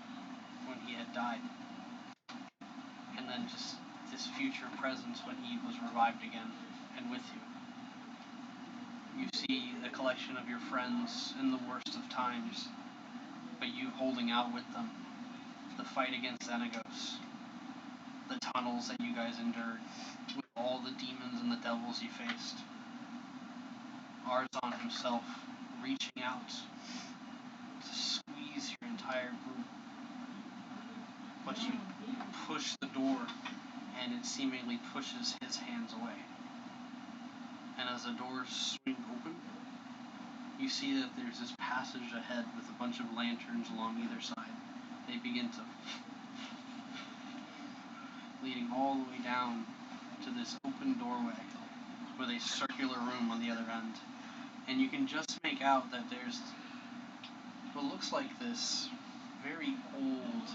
when he had died. And then just this future presence when he was revived again and with you. You see the collection of your friends in the worst of times, but you holding out with them. The fight against Xenagos. The tunnels that you guys endured. With all the demons and the devils you faced. Arzon himself reaching out to squeeze your entire group. But you push the door, and it seemingly pushes his hands away. And as the doors swing open, you see that there's this passage ahead with a bunch of lanterns along either side. They begin to leading all the way down to this open doorway with a circular room on the other end. And you can just make out that there's what looks like this very old,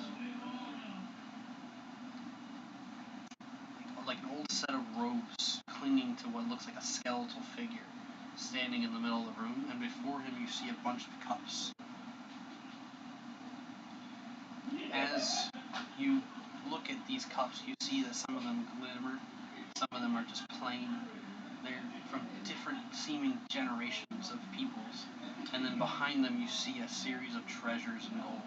like an old set of robes clinging to what looks like a skeletal figure standing in the middle of the room, and before him you see a bunch of cups. As you look at these cups, you see that some of them glimmer, some of them are just plain. They're from different seeming generations of peoples. And then behind them you see a series of treasures in gold.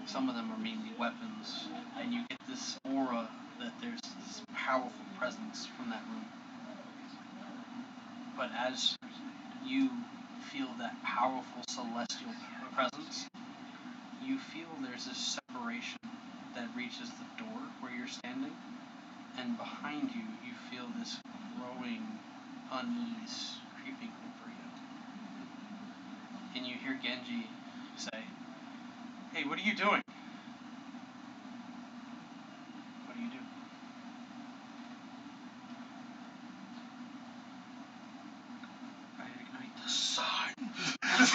Some of them are mainly weapons. And you get this aura that there's this powerful presence from that room. But as you feel that powerful celestial presence, you feel there's this separation that reaches the door where you're standing, and behind you, you feel this growing unease creeping over you. And you hear Genji say, "Hey, what are you doing?" What do you do? I ignite the sun. The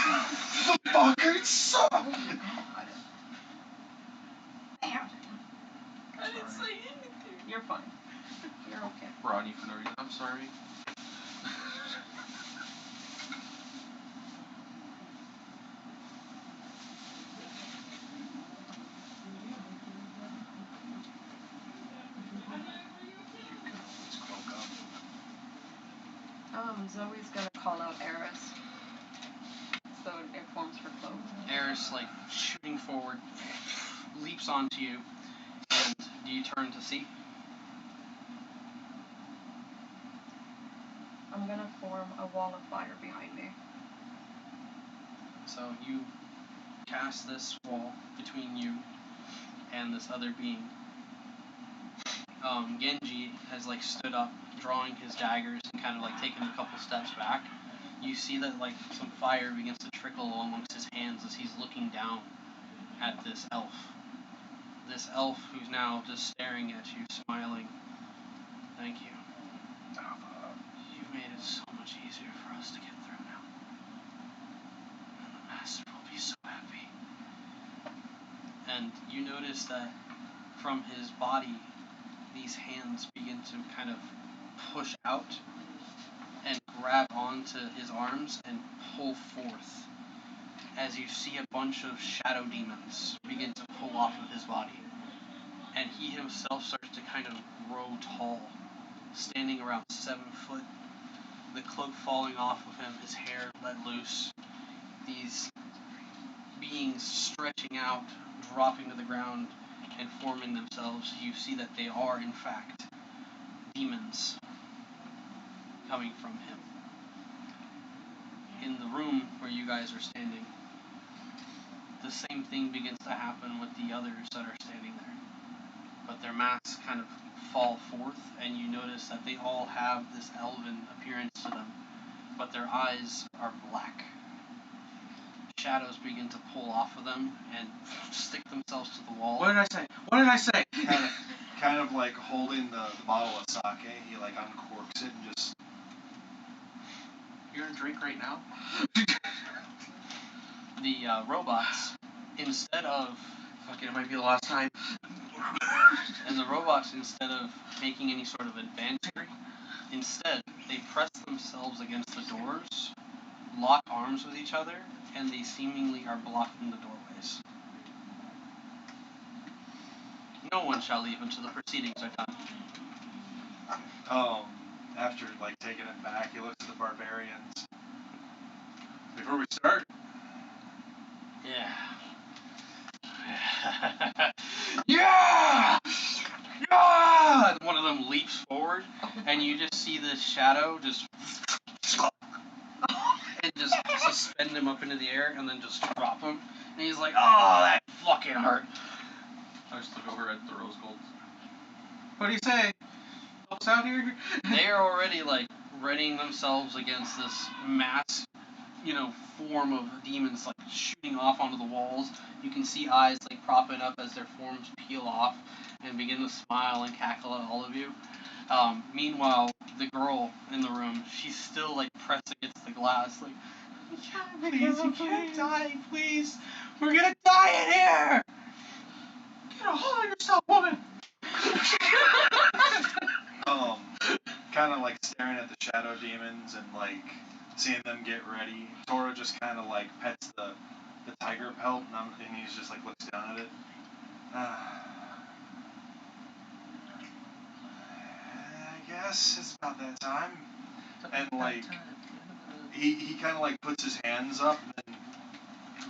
fucking sun! Oh my god. I didn't say anything. You're fine. You're okay. Ronnie for no reason. I'm sorry. Let's cloak up. Zoe's gonna call out Eris. So it forms her cloak. Eris, like, shooting forward, leaps onto you, and do you turn to see? I'm gonna form a wall of fire behind me. So you cast this wall between you and this other being. Genji has like stood up, drawing his daggers and kind of like taking a couple steps back. You see that like some fire begins to trickle amongst his hands as he's looking down at this elf. This elf who's now just staring at you, smiling. "Thank you. You've made it so much easier for us to get through now. And the master will be so happy." And you notice that from his body, these hands begin to kind of push out and grab onto his arms and pull forth as you see a bunch of shadow demons begin to pull off of his body. And he himself starts to kind of grow tall, standing around 7 foot, the cloak falling off of him, his hair let loose, these beings stretching out, dropping to the ground, and forming themselves. You see that they are, in fact, demons coming from him. In the room where you guys are standing, the same thing begins to happen with the others that are standing there. But their masks kind of fall forth, and you notice that they all have this elven appearance to them, but their eyes are black. Shadows begin to pull off of them and stick themselves to the wall. What did I say? What did I say? Kind of like holding the bottle of sake, he like uncorks it and just... You're gonna drink right now? The robots, instead of... Fuck it, it might be the last time. And the robots, instead of making any sort of advantage, instead, they press themselves against the doors, lock arms with each other, and they seemingly are blocking the doorways. No one shall leave until the proceedings are done. After like taking it back, he looks at the barbarians. Before we start, Yeah. yeah! Yeah! One of them leaps forward, and you just see this shadow just and just suspend him up into the air, and then just drop him. And he's like, "Oh, that fucking hurt." I just look over at the rose gold. What do you say? Help us out here? They are already like readying themselves against this mass, form of demons like shooting off onto the walls. You can see eyes like propping up as their forms peel off and begin to smile and cackle at all of you. Meanwhile, the girl in the room, she's still like pressed against the glass, like, "Please, you can't die, please. We're gonna die in here." Get a hold of yourself, woman! Kind of like staring at the shadow demons and like seeing them get ready. Toro just kind of like pets the tiger pelt and he's just like looks down at it. I guess it's about that time. And like he kind of like puts his hands up and then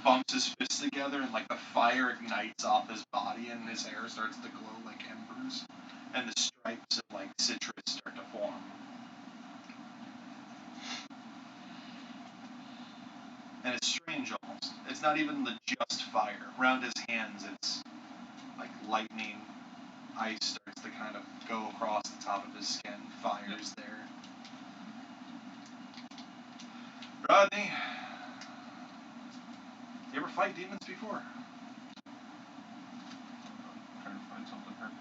bumps his fists together and like the fire ignites off his body and his hair starts to glow like embers. and the stripes of like citrus start to form. And it's strange almost. It's not even the just fire. Around his hands, it's like lightning. Ice starts to kind of go across the top of his skin. Fire's there. Rodney, you ever fight demons before? Trying to find something here.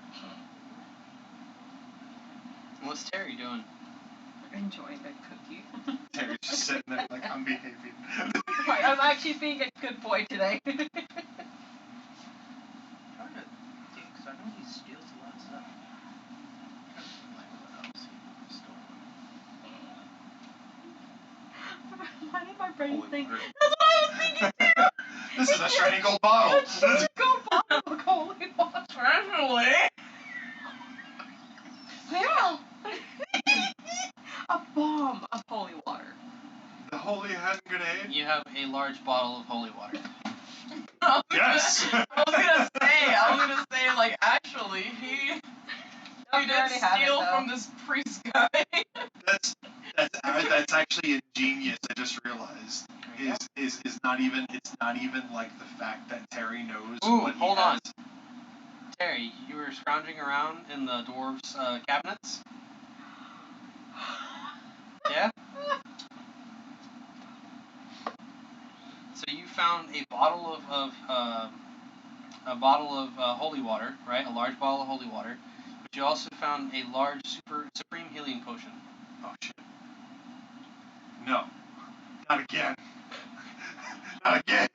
What's Terry doing? Enjoying a cookie. Terry's just sitting there like, I'm behaving. Right, I'm actually being a good boy today. I'm trying to think, 'cause I know he steals a lot of stuff. I'm trying to think, like, what else he stole. Why did my brain Holy think? water. That's what I was thinking too! This is a shiny gold bottle. It's such a gold bottle of holy water. Personally, Yeah. A bomb of holy water. The holy hand grenade. you have a large bottle of holy water. Yes. I was gonna say, like, actually, he Don't did already have it, steal though. from this priest guy. That's actually ingenious. I just realized There you is not even it's not even like the fact that Terry knows Ooh, what he hold on. has. Terry, you were scrounging around in the dwarves' cabinets? Yeah? So you found a bottle of holy water, right? A large bottle of holy water. But you also found a large supreme healing potion. Oh shit. No. Not again. Not again.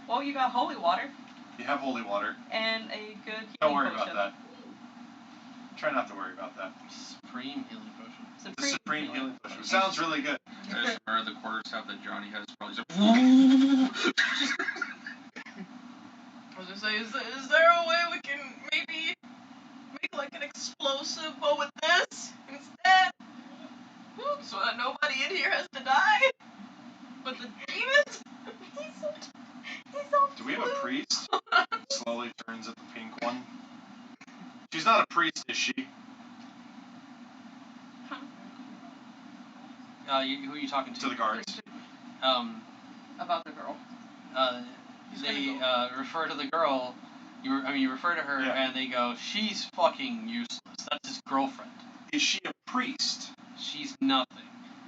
Well, you got holy water You have holy water. and a good healing Don't worry potion. about that. Try not to worry about that. Supreme healing potion. The supreme healing potion. Sounds really good. I just remember the quarter staff that Johnny has probably just I was gonna say, is there a way we can maybe make like an explosive, but with this instead? So that nobody in here has to die? But the demons? He's so Do we have a priest? Slowly turns at the pink one. She's not a priest, is she? Who are you talking to? To the guards. about the girl. They refer to the girl. You refer to her, Yeah. and they go, "She's fucking useless. That's his girlfriend. Is she a priest? She's nothing."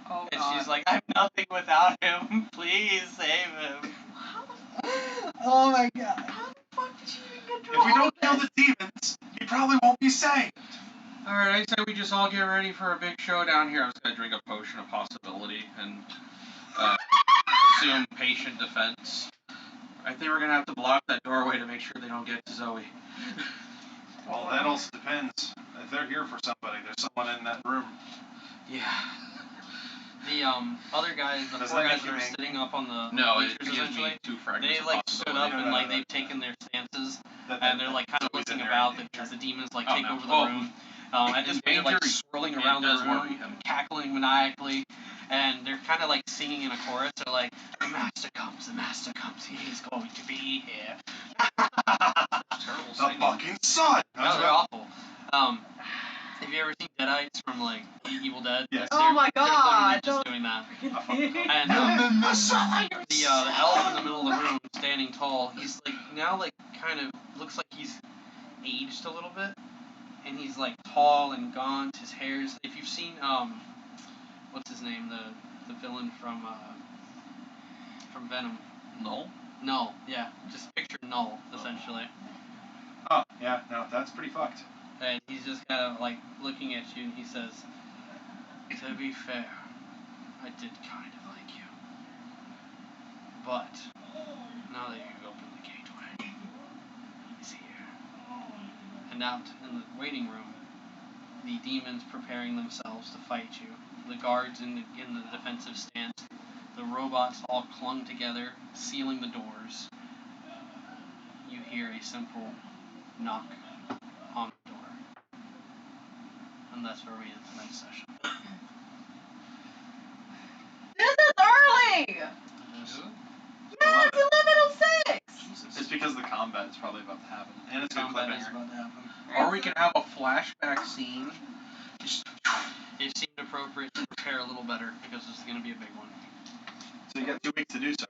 Oh And god. she's like, "I'm nothing without him. Please save him." Oh my god. How the fuck did she even get If we don't kill the demons, he probably won't be saved. Alright, I say we just all get ready for a big showdown here. I was gonna drink a potion of possibility and assume patient defense. I think we're gonna have to block that doorway to make sure they don't get to Zoe. Well, that also depends. If they're here for somebody, there's someone in that room. Yeah. The other guys, the Does four that guys make that you are angry? sitting up on the No, it bleachers gives essentially, me 2 fragments they of like stood possibility. up and like they've taken their stances and they're like kind of Zoe's in looking there about in danger. as the demons like Oh, take no. over the Oh. room. At this In point, they're like danger, swirling it around the does worry room, him. cackling maniacally, and they're kind of like singing in a chorus. They're like, the master comes, he's going to be here." Terrible The singing. fucking sun! No, they're awful. Have you ever seen Deadites from like Evil Dead? Yes. Oh my They're god! literally just doing that. And The the elf in the middle of the room, standing tall, he's like now like kind of looks like he's aged a little bit, and he's like tall and gaunt. His hair's. If you've seen what's his name, the villain from Venom. Null? Null, yeah, just picture Null essentially, Oh, yeah, no, that's pretty fucked. and he's just kind of like looking at you, and he says, "To be fair, I did kind of like you. But now that you've opened the gateway, he's here." And out in the waiting room, the demons preparing themselves to fight you. The guards in the defensive stance. The robots all clung together, sealing the doors. You hear a simple knock on the door. And that's where we end tonight's session. This is early! Is it? Yeah, it's 11:06! Jesus. It's because the combat is probably about to happen, and it's a good Combat is cliffhanger. about to happen. Or we can have a flashback scene. Just It seemed appropriate to prepare a little better because this is going to be a big one. So you got 2 weeks to do so.